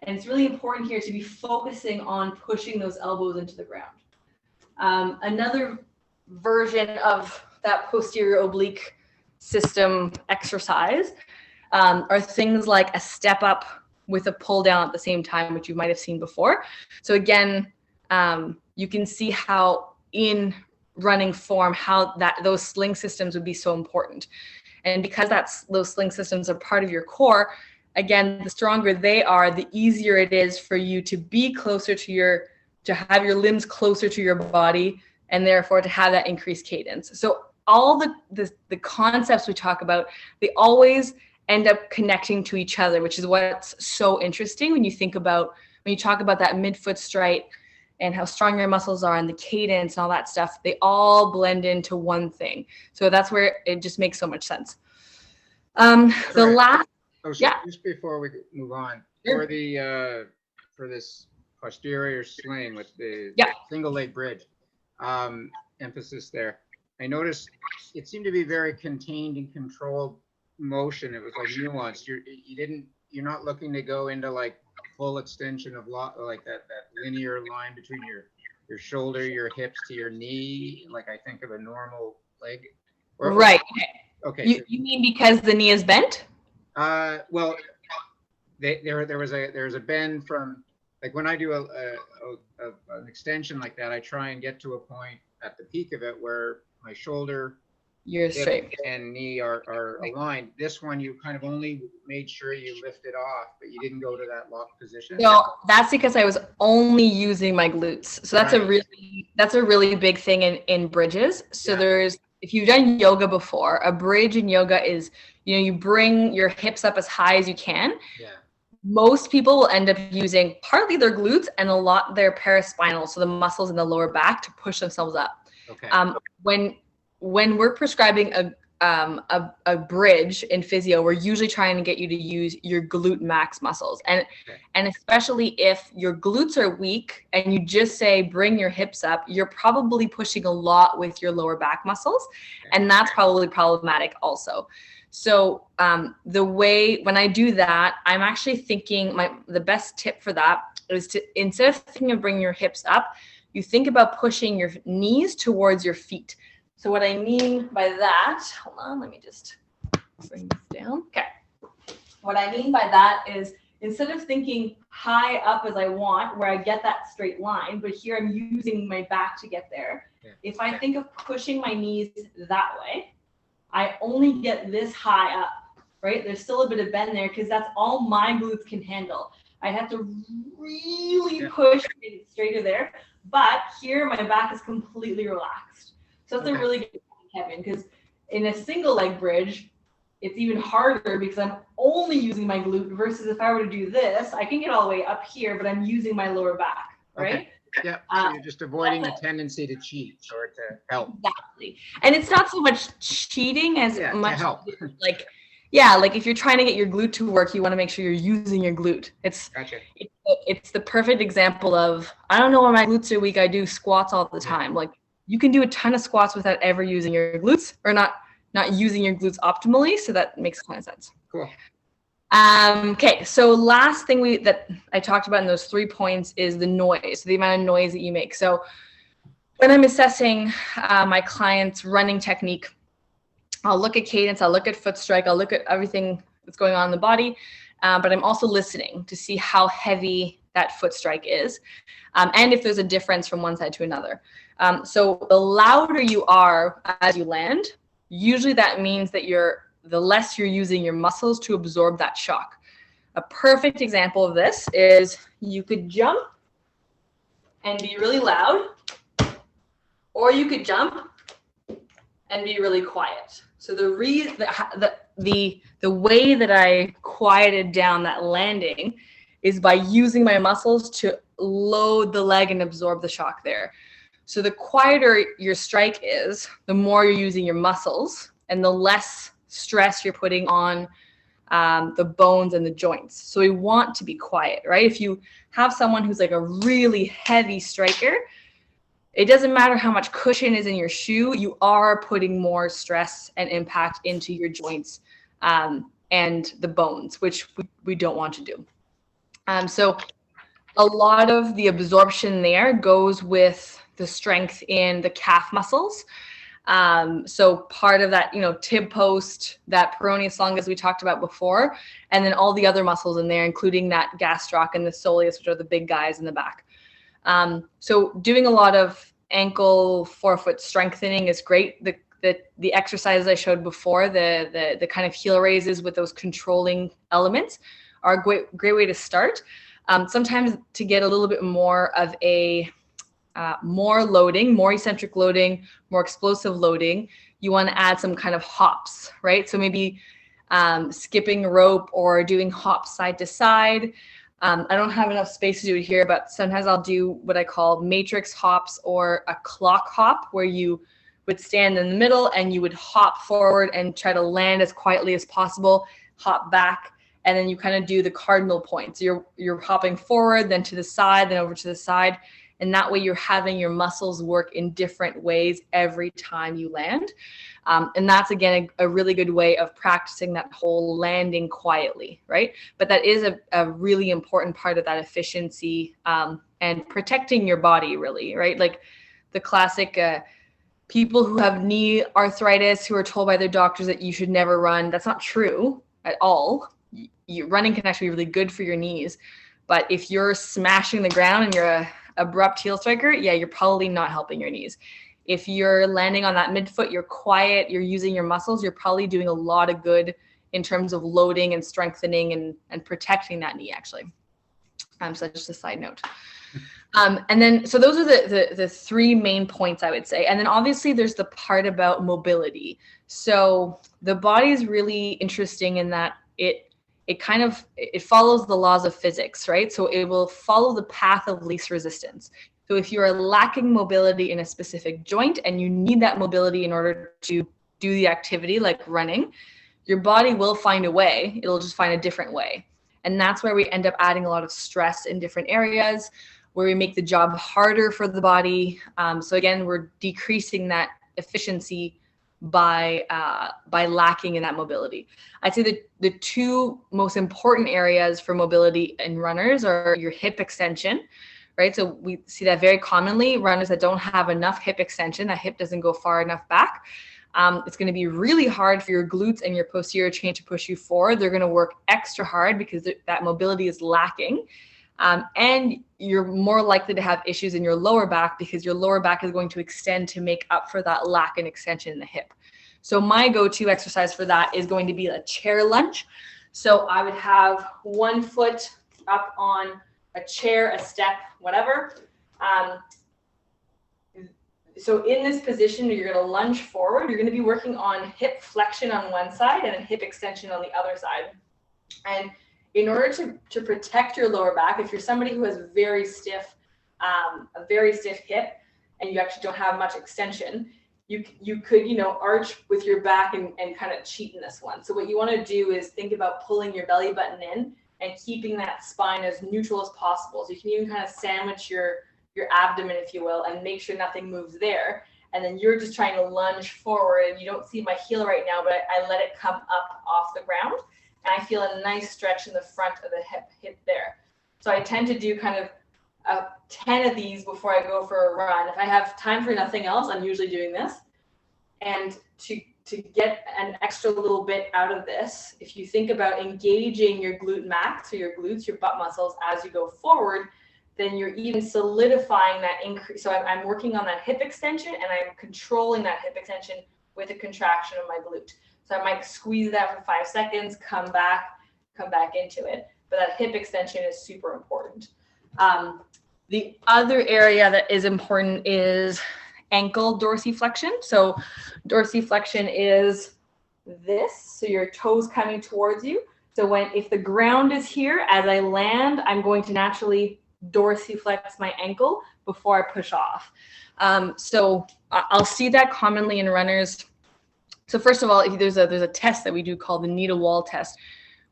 And it's really important here to be focusing on pushing those elbows into the ground. Another version of that posterior oblique system exercise are things like a step up with a pull down at the same time, which you might have seen before. So again, you can see how in running form, how those sling systems would be so important. And because those sling systems are part of your core, again, the stronger they are, the easier it is for you to be closer to have your limbs closer to your body, and therefore to have that increased cadence. So all the concepts we talk about, they always end up connecting to each other, which is what's so interesting when you talk about that midfoot strike and how strong your muscles are and the cadence and all that stuff. They all blend into one thing. So that's where it just makes so much sense. Just before we move on, Sure. for this posterior sling with the single leg bridge, emphasis there. I noticed it seemed to be very contained and controlled motion. It was like nuanced. You're not looking to go into like full extension of like that linear line between your shoulder, your hips to your knee, like I think of a normal leg. Right. Okay. You mean because the knee is bent? Well, there's a bend from, like when I do an extension like that, I try and get to a point at the peak of it where my shoulder, You're straight, and knee are aligned. This one, you kind of only made sure you lifted off, but you didn't go to that locked position. So that's because I was only using my glutes. So that's a really big thing in bridges. So if you've done yoga before, a bridge in yoga is, you bring your hips up as high as you can. Yeah. Most people will end up using partly their glutes and a lot their paraspinal, so the muscles in the lower back, to push themselves up. Okay. When we're prescribing a bridge in physio, we're usually trying to get you to use your glute max muscles, and especially if your glutes are weak and you just say bring your hips up, you're probably pushing a lot with your lower back muscles, and that's probably problematic also. So the way when I do that, I'm actually thinking the best tip for that is to, instead of thinking of bringing your hips up, you think about pushing your knees towards your feet. So what I mean by that, hold on, let me just bring this down. Okay. What I mean by that is, instead of thinking high up as I want, where I get that straight line, but here I'm using my back to get there. Yeah. If I think of pushing my knees that way, I only get this high up, right? There's still a bit of bend there because that's all my glutes can handle. I have to really push it straighter there, but here my back is completely relaxed. So that's a really good point, Kevin, because in a single leg bridge, it's even harder because I'm only using my glute versus if I were to do this, I can get all the way up here, but I'm using my lower back, right? Okay. Yeah, so you're just avoiding the tendency to cheat or to help. Exactly. And it's not so much cheating as much to help. like if you're trying to get your glute to work, you want to make sure you're using your glute. It's the perfect example of, I don't know why my glutes are weak, I do squats all the time. Like, you can do a ton of squats without ever using your glutes, or not using your glutes optimally. So that makes a ton of sense. Cool. Okay, so last thing that I talked about in those 3 points is the noise, the amount of noise that you make. So when I'm assessing my client's running technique, I'll look at cadence, I'll look at foot strike, I'll look at everything that's going on in the body, but I'm also listening to see how heavy that foot strike is, and if there's a difference from one side to another. So the louder you are as you land, usually that means that the less you're using your muscles to absorb that shock. A perfect example of this is you could jump and be really loud, or you could jump and be really quiet. So the way that I quieted down that landing is by using my muscles to load the leg and absorb the shock there. So the quieter your strike is, the more you're using your muscles and the less stress you're putting on the bones and the joints. So we want to be quiet, right? If you have someone who's like a really heavy striker, it doesn't matter how much cushion is in your shoe, you are putting more stress and impact into your joints and the bones, which we don't want to do. So a lot of the absorption there goes with the strength in the calf muscles. So part of that, tib post, that peroneus longus we talked about before, and then all the other muscles in there, including that gastroc and the soleus, which are the big guys in the back. So doing a lot of ankle forefoot strengthening is great. The exercises I showed before, the kind of heel raises with those controlling elements are a great way to start. Sometimes to get a little bit more of a more loading, more eccentric loading, more explosive loading, you want to add some kind of hops, right? So maybe skipping rope or doing hops side to side. I don't have enough space to do it here, but sometimes I'll do what I call matrix hops or a clock hop, where you would stand in the middle and you would hop forward and try to land as quietly as possible, hop back, and then you kind of do the cardinal points. You're hopping forward, then to the side, then over to the side. And that way you're having your muscles work in different ways every time you land. And that's, again, a really good way of practicing that whole landing quietly, right? But that is a really important part of that efficiency and protecting your body, really, right? Like the classic people who have knee arthritis who are told by their doctors that you should never run. That's not true at all. Running can actually be really good for your knees. But if you're smashing the ground and you're a abrupt heel striker, yeah, you're probably not helping your knees. If you're landing on that midfoot, you're quiet, you're using your muscles, you're probably doing a lot of good in terms of loading and strengthening and protecting that knee, actually. So just a side note. And then, so those are the three main points I would say. And then obviously there's the part about mobility. So the body is really interesting in that it follows the laws of physics, right? So it will follow the path of least resistance. So if you are lacking mobility in a specific joint and you need that mobility in order to do the activity like running, your body will find a way. It'll just find a different way. And that's where we end up adding a lot of stress in different areas, where we make the job harder for the body. So again, we're decreasing that efficiency by lacking in that mobility. I'd say that the two most important areas for mobility in runners are your hip extension, right? So we see that very commonly, runners that don't have enough hip extension, that hip doesn't go far enough back. It's going to be really hard for your glutes and your posterior chain to push you forward. They're going to work extra hard because that mobility is lacking. And you're more likely to have issues in your lower back because your lower back is going to extend to make up for that lack in extension in the hip. So my go-to exercise for that is going to be a chair lunge. So I would have one foot up on a chair, a step, whatever. So in this position, you're going to lunge forward. You're going to be working on hip flexion on one side and then hip extension on the other side. And in order to protect your lower back, if you're somebody who has a very stiff hip and you actually don't have much extension, you could, arch with your back and kind of cheat in this one. So what you want to do is think about pulling your belly button in and keeping that spine as neutral as possible. So you can even kind of sandwich your abdomen, if you will, and make sure nothing moves there. And then you're just trying to lunge forward, and you don't see my heel right now, but I let it come up off the ground. And I feel a nice stretch in the front of the hip there. So I tend to do kind of 10 of these before I go for a run. If I have time for nothing else, I'm usually doing this. And to get an extra little bit out of this, if you think about engaging your glute max, or your glutes, your butt muscles as you go forward, then you're even solidifying that increase. So I'm working on that hip extension, and I'm controlling that hip extension with a contraction of my glute. So I might squeeze that for 5 seconds, come back into it. But that hip extension is super important. The other area that is important is ankle dorsiflexion. So dorsiflexion is this, so your toes coming towards you. So if the ground is here, as I land, I'm going to naturally dorsiflex my ankle before I push off. So I'll see that commonly in runners. So first of all, there's a test that we do called the knee to wall test,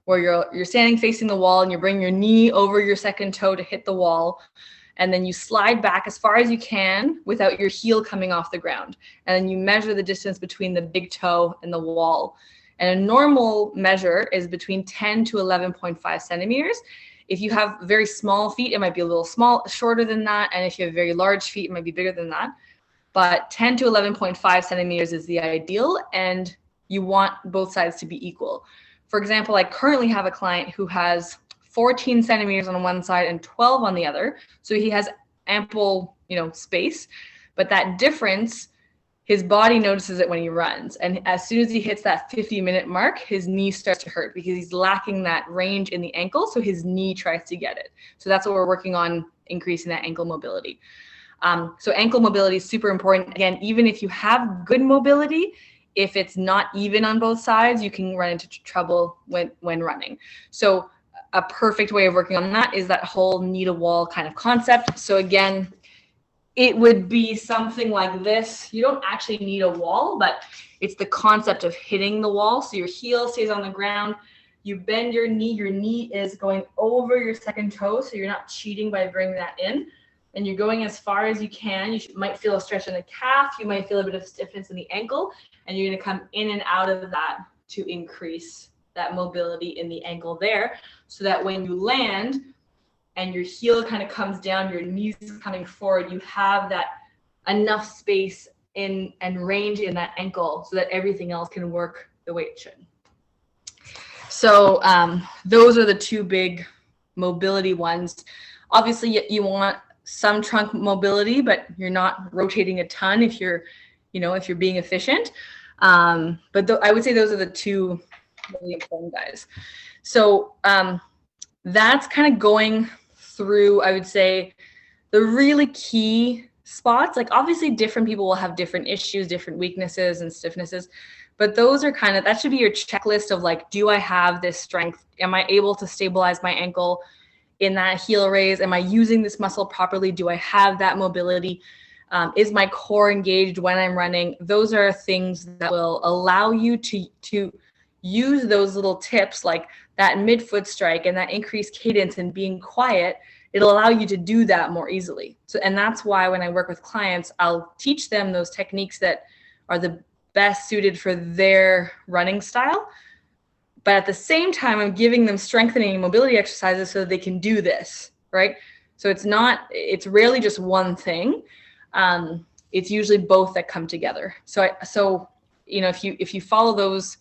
where you're standing facing the wall and you bring your knee over your second toe to hit the wall. And then you slide back as far as you can without your heel coming off the ground. And then you measure the distance between the big toe and the wall. And a normal measure is between 10 to 11.5 centimeters. If you have very small feet, it might be a little shorter than that. And if you have very large feet, it might be bigger than that. But 10 to 11.5 centimeters is the ideal, and you want both sides to be equal. For example, I currently have a client who has 14 centimeters on one side and 12 on the other. So he has ample, space, but that difference, his body notices it when he runs. And as soon as he hits that 50-minute mark, his knee starts to hurt because he's lacking that range in the ankle. So his knee tries to get it. So that's what we're working on, increasing that ankle mobility. So ankle mobility is super important. Again, even if you have good mobility, if it's not even on both sides, you can run into trouble when running. So a perfect way of working on that is that whole knee to wall kind of concept. So again, it would be something like this. You don't actually need a wall, but it's the concept of hitting the wall. So your heel stays on the ground. You bend your knee is going over your second toe. So you're not cheating by bringing that in. And you're going as far as you can. You might feel a stretch in the calf. You might feel a bit of stiffness in the ankle. And you're going to come in and out of that to increase that mobility in the ankle there, so that when you land and your heel kind of comes down, your knees coming forward, you have that enough space and range in that ankle so that everything else can work the way it should. So those are the two big mobility ones. Obviously, you want some trunk mobility, but you're not rotating a ton if you're being efficient. But I would say those are the two really important guys. So that's kind of going through, I would say, the really key spots. Like obviously different people will have different issues, different weaknesses and stiffnesses, but those are that should be your checklist of like, do I have this strength? Am I able to stabilize my ankle in that heel raise? Am I using this muscle properly? Do I have that mobility? Is my core engaged when I'm running? Those are things that will allow you to use those little tips like that midfoot strike and that increased cadence and being quiet. It'll allow you to do that more easily. So, and that's why when I work with clients, I'll teach them those techniques that are the best suited for their running style. But at the same time, I'm giving them strengthening and mobility exercises so that they can do this, right? So it's rarely just one thing. It's usually both that come together. So if you follow those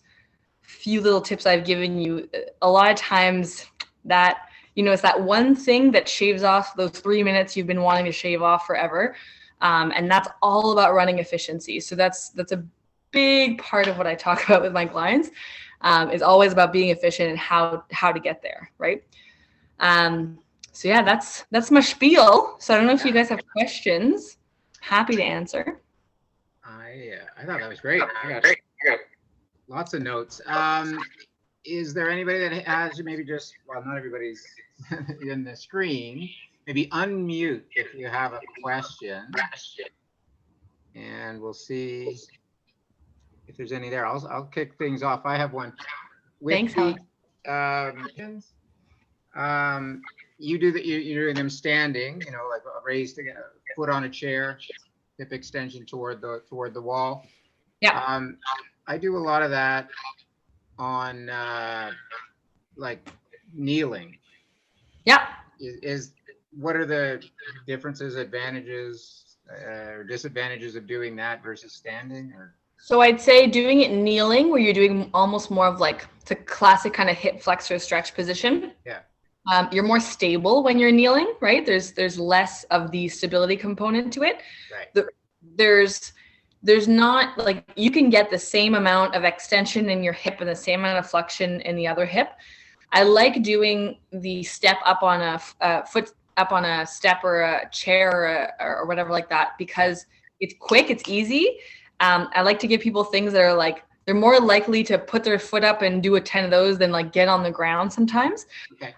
few little tips I've given you, a lot of times that, it's that one thing that shaves off those 3 minutes you've been wanting to shave off forever. And that's all about running efficiency. So that's a big part of what I talk about with my clients. Is always about being efficient and how to get there, right? So yeah, that's my spiel. So I don't know if you guys have questions. Happy to answer. I thought that was great. I got lots of notes. Is there anybody that has maybe not everybody's in the screen, maybe unmute if you have a question, and we'll see if there's any there. I'll kick things off. I have one. Thanks, you're doing them standing, like a raised foot on a chair, hip extension toward the wall. Yeah. I do a lot of that on like kneeling. Yeah. What are the differences, advantages, or disadvantages of doing that versus standing? So I'd say doing it kneeling, where you're doing almost more of like the classic kind of hip flexor stretch position. Yeah. You're more stable when you're kneeling, right? There's less of the stability component to it. Right. There's not like, you can get the same amount of extension in your hip and the same amount of flexion in the other hip. I like doing the step up on a foot up on a step or a chair or whatever like that, because it's quick, it's easy. I like to give people things that are like, they're more likely to put their foot up and do a 10 of those than like get on the ground sometimes. Okay.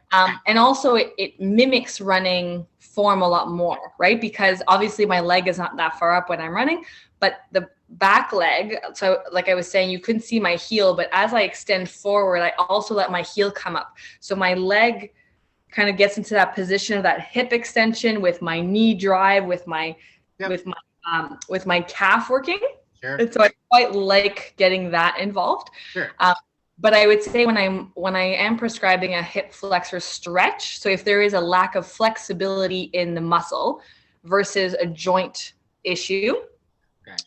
And also it mimics running form a lot more, right? Because obviously my leg is not that far up when I'm running, but the back leg, so like I was saying, you couldn't see my heel, but as I extend forward, I also let my heel come up. So my leg kind of gets into that position of that hip extension with my knee drive, with my calf working. Sure. And so I quite like getting that involved. Sure. But I would say when I am prescribing a hip flexor stretch, so if there is a lack of flexibility in the muscle versus a joint issue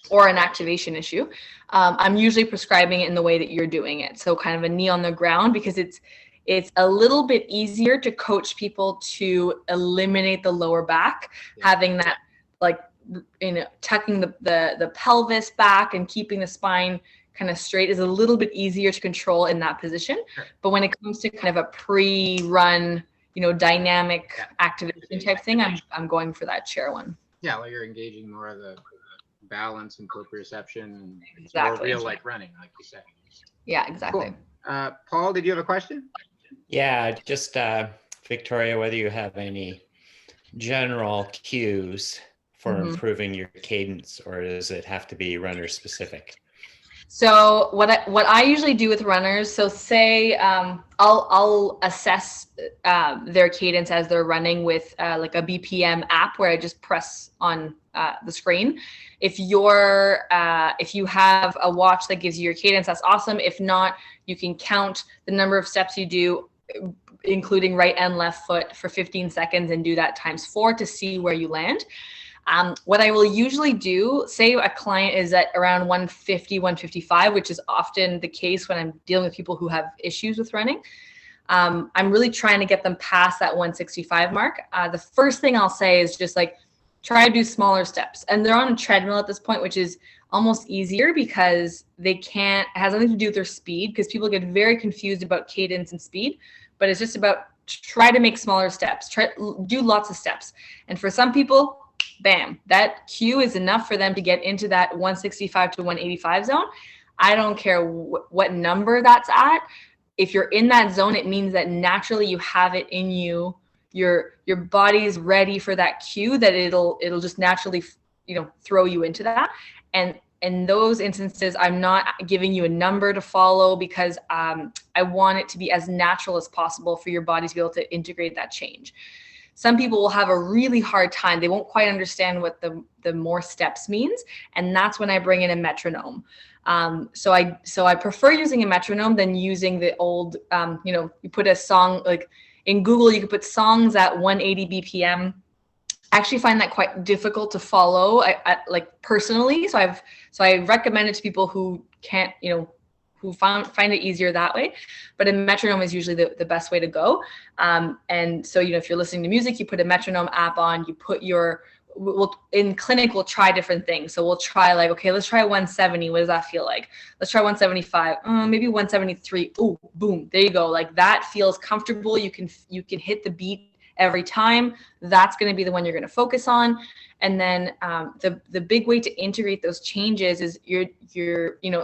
or an activation issue, I'm usually prescribing it in the way that you're doing it. So kind of a knee on the ground, because it's a little bit easier to coach people to eliminate the lower back, having that like, tucking the pelvis back and keeping the spine kind of straight is a little bit easier to control in that position. Sure. But when it comes to kind of a pre-run, dynamic activation type thing, I'm going for that chair one. Yeah, well, you're engaging more of the balance and proprioception, and it's exactly. more real like running, like you said. Yeah, exactly. Cool. Paul, did you have a question? Yeah, just Victoria, whether you have any general cues for improving your cadence, or does it have to be runner specific? So what I usually do with runners, so say I'll assess their cadence as they're running with like a BPM app where I just press on the screen. If you have a watch that gives you your cadence, that's awesome. If not, you can count the number of steps you do, including right and left foot, for 15 seconds and do that times 4 to see where you land. What I will usually do, say a client is at around 150, 155, which is often the case when I'm dealing with people who have issues with running. I'm really trying to get them past that 165 mark. The first thing I'll say is just like, try to do smaller steps. And they're on a treadmill at this point, which is almost easier because it has nothing to do with their speed, because people get very confused about cadence and speed, but it's just about try to make smaller steps, do lots of steps. And for some people, bam, that cue is enough for them to get into that 165 to 185 zone. I don't care what number that's at. If you're in that zone, it means that naturally you have it in you. Your body's ready for that cue, that it'll just naturally, throw you into that. And in those instances, I'm not giving you a number to follow, because I want it to be as natural as possible for your body to be able to integrate that change. Some people will have a really hard time. They won't quite understand what the more steps means. And that's when I bring in a metronome. So I prefer using a metronome than using the old, you put a song, like in Google, you could put songs at 180 BPM. I actually find that quite difficult to follow, like personally. So I recommend it to people who can't, who find it easier that way. But a metronome is usually the best way to go. And so, if you're listening to music, you put a metronome app on, you put in clinic, we'll try different things. So we'll try like, okay, let's try 170. What does that feel like? Let's try 175, maybe 173. Ooh, boom, there you go. Like that feels comfortable. You can hit the beat every time. That's going to be the one you're going to focus on. And then the big way to integrate those changes is you're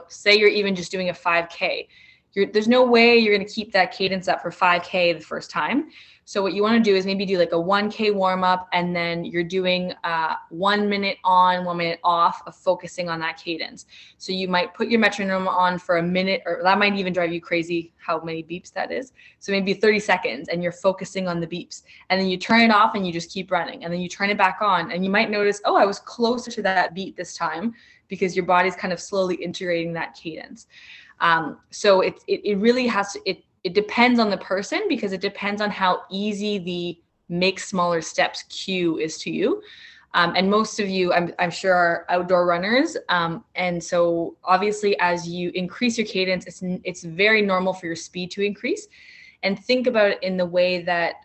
say you're even just doing a 5K. There's no way you're going to keep that cadence up for 5K the first time. So what you want to do is maybe do like a 1K warm up, and then you're doing 1 minute on, 1 minute off of focusing on that cadence. So you might put your metronome on for a minute, or that might even drive you crazy how many beeps that is. So maybe 30 seconds and you're focusing on the beeps, and then you turn it off and you just keep running, and then you turn it back on, and you might notice, oh, I was closer to that beat this time, because your body's kind of slowly integrating that cadence. So it really has to, it depends on the person, because it depends on how easy the make smaller steps cue is to you. And most of you, I'm sure, are outdoor runners. And so obviously as you increase your cadence, it's very normal for your speed to increase. And think about it in the way that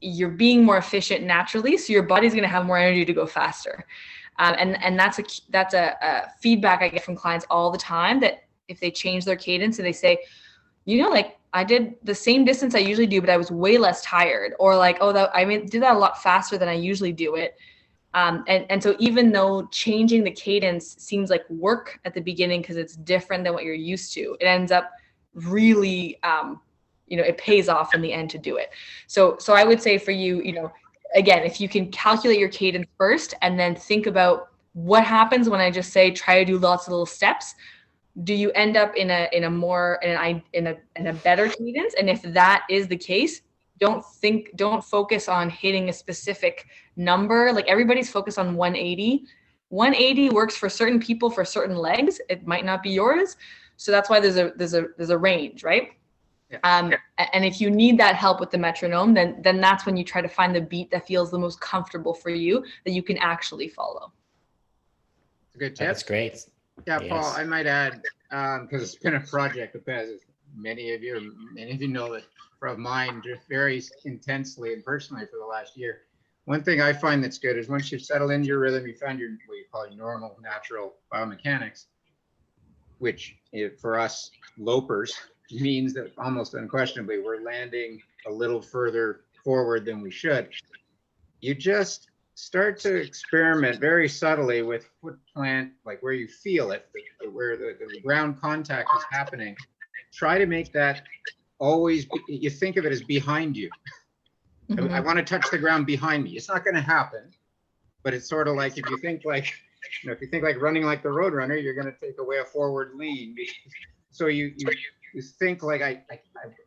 you're being more efficient naturally. So your body's going to have more energy to go faster. And that's a feedback I get from clients all the time, that if they change their cadence and they say, like I did the same distance I usually do, but I was way less tired, or like, I did that a lot faster than I usually do it. And so even though changing the cadence seems like work at the beginning because it's different than what you're used to, it ends up really, it pays off in the end to do it. So I would say for you, again, if you can calculate your cadence first and then think about what happens when I just say try to do lots of little steps, do you end up in a better cadence? And if that is the case, don't focus on hitting a specific number. Like everybody's focused on 180. 180 works for certain people for certain legs. It might not be yours. So that's why there's a range, right? Yeah. And if you need that help with the metronome, then that's when you try to find the beat that feels the most comfortable for you, that you can actually follow. It's a good tip. That's great. Yeah, Yes. Paul, I might add, because it's been a project of Pez, as many of you know that from mine just very intensely and personally for the last year. One thing I find that's good is once you settle into your rhythm, you find what you call your normal, natural biomechanics, which for us lopers means that almost unquestionably we're landing a little further forward than we should. You just start to experiment very subtly with foot plant, like where you feel it, where the ground contact is happening. Try to make that always, you think of it as behind you. Mm-hmm. I want to touch the ground behind me. It's not going to happen, but it's sort of like if you think like running like the Roadrunner, you're going to take away a forward lean. So you think like I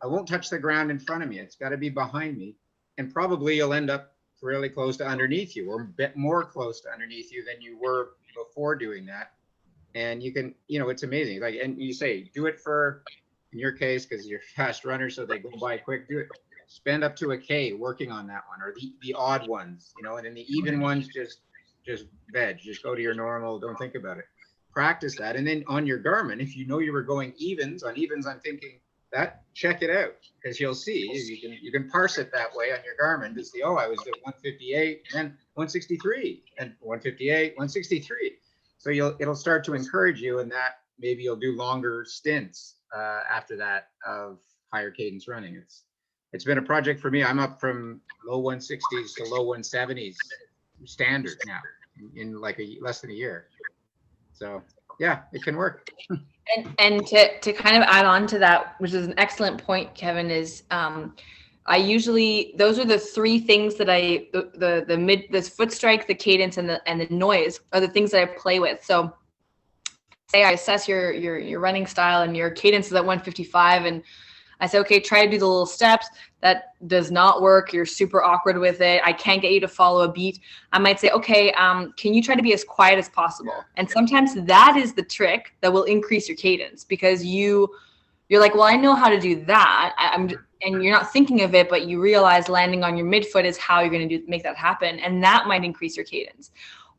won't touch the ground in front of me. It's got to be behind me, and probably you'll end up really close to underneath you, or a bit more close to underneath you than you were before doing that. And you can, it's amazing. Like, and you say, do it for, in your case, because you're a fast runner, so they go by quick, do it. Spend up to a K working on that one, or the odd ones, and then the even ones, just veg, just go to your normal, don't think about it. Practice that. And then on your Garmin, if you know you were going evens, I'm thinking that, check it out, because you'll see, you can parse it that way on your Garmin to see, I was at 158 and then 163 and 158, 163. So it'll start to encourage you, and that maybe you'll do longer stints after that of higher cadence running. It's been a project for me. I'm up from low 160s to low 170s standard now in like less than a year. So yeah, it can work. And to kind of add on to that, which is an excellent point, Kevin, is I usually, those are the three things that the foot strike, the cadence, and the noise are the things that I play with. So say I assess your running style and your cadence is at 155, and I say, okay, try to do the little steps. That does not work. You're super awkward with it. I can't get you to follow a beat. I might say, okay, can you try to be as quiet as possible? And sometimes that is the trick that will increase your cadence, because you're like, well, I know how to do that. And you're not thinking of it, but you realize landing on your midfoot is how you're going to make that happen. And that might increase your cadence.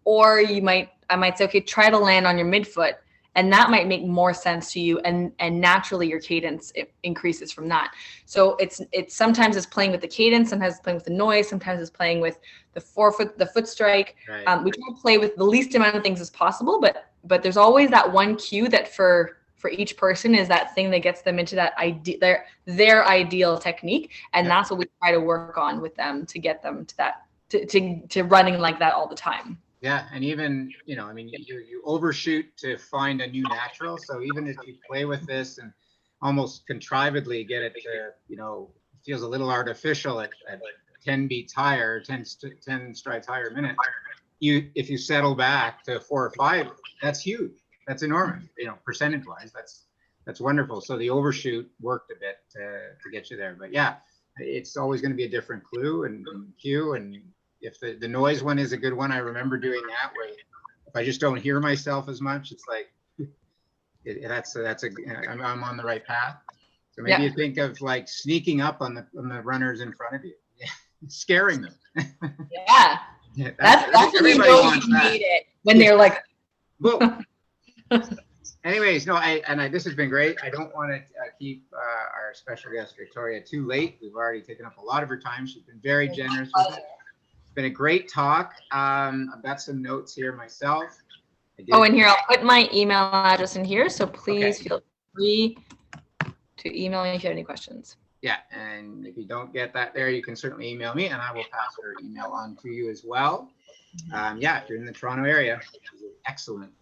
Or I might say, okay, try to land on your midfoot. And that might make more sense to you, and naturally your cadence increases from that. So it's sometimes it's playing with the cadence, sometimes it's playing with the noise, sometimes it's playing with the foot strike. Right. We try to play with the least amount of things as possible, but there's always that one cue that for each person is that thing that gets them into that their ideal technique, and that's what we try to work on with them to get them to that to running like that all the time. Yeah, and even, you overshoot to find a new natural. So even if you play with this and almost contrivedly get it to, feels a little artificial at 10 beats higher, 10 strides higher a minute, if you settle back to 4 or 5, that's huge. That's enormous, percentage-wise. That's wonderful. So the overshoot worked a bit to get you there. But yeah, it's always going to be a different clue and cue, and if the noise one is a good one, I remember doing that where if I just don't hear myself as much, it's like I'm on the right path. So maybe you think of like sneaking up on the runners in front of you, scaring them. Yeah, that's when you know you need it, when they're like. Well, anyways, this has been great. I don't want to keep our special guest Victoria too late. We've already taken up a lot of her time. She's been very generous with it. It's been a great talk. I've got some notes here myself. And here, I'll put my email address in here. So please feel free to email me if you have any questions. Yeah, and if you don't get that there, you can certainly email me, and I will pass her email on to you as well. Yeah, if you're in the Toronto area, she's an excellent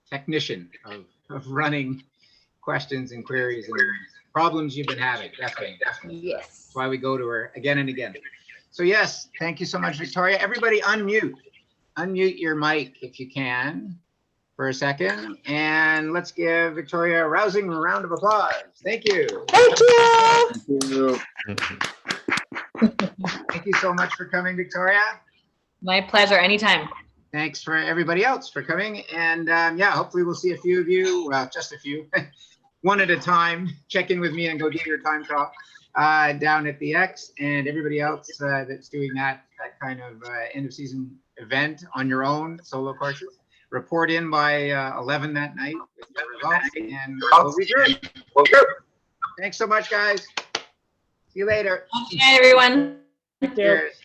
technician of running questions and queries and problems you've been having. Definitely. Yes. That's why we go to her again and again. So yes, thank you so much, Victoria. Everybody unmute your mic if you can for a second, and let's give Victoria a rousing round of applause. Thank you. Thank you. Thank you. Thank you so much for coming, Victoria. My pleasure. Anytime. Thanks for everybody else for coming. And yeah, hopefully we'll see a few of you, well, just a few, one at a time, check in with me and go do your time trial down at the X, and everybody else that's doing that kind of end of season event on your own solo courses. Report in by 11 that night with your results, and we'll regroup. Thanks so much, guys. See you later. Good night, everyone. Cheers.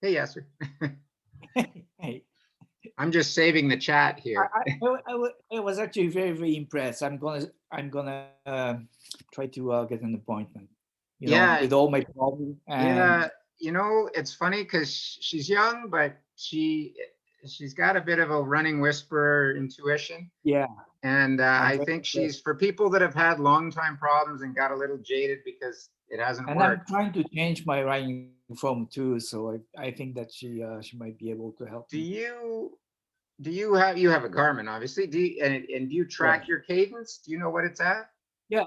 Hey, Yasser. Hey. I'm just saving the chat here. I was actually very, very impressed. I'm gonna try to get an appointment. You know, with all my problems. And yeah, you know, it's funny because she's young, but she's got a bit of a running whisperer intuition. Yeah. And I think she's for people that have had long time problems and got a little jaded because it hasn't worked. I'm trying to change my running form too, so I think that she might be able to help. Do you have a Garmin, obviously? Do you track your cadence? Do you know what it's at? Yeah.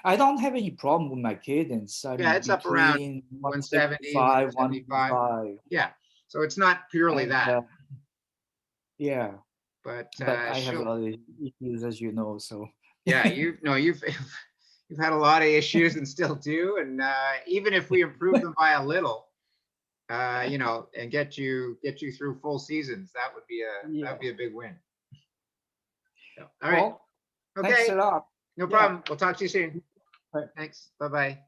I don't have any problem with my cadence. I mean, it's up around 170, 175. Yeah, so it's not purely that. Yeah. But I have a lot of issues, as you know. So yeah, you've had a lot of issues and still do. And even if we improve them by a little, you know, and get you through full seasons, that would be a big win. So, all right. Well, okay. Thanks a lot. No problem. We'll talk to you soon. Right. Thanks. Bye-bye.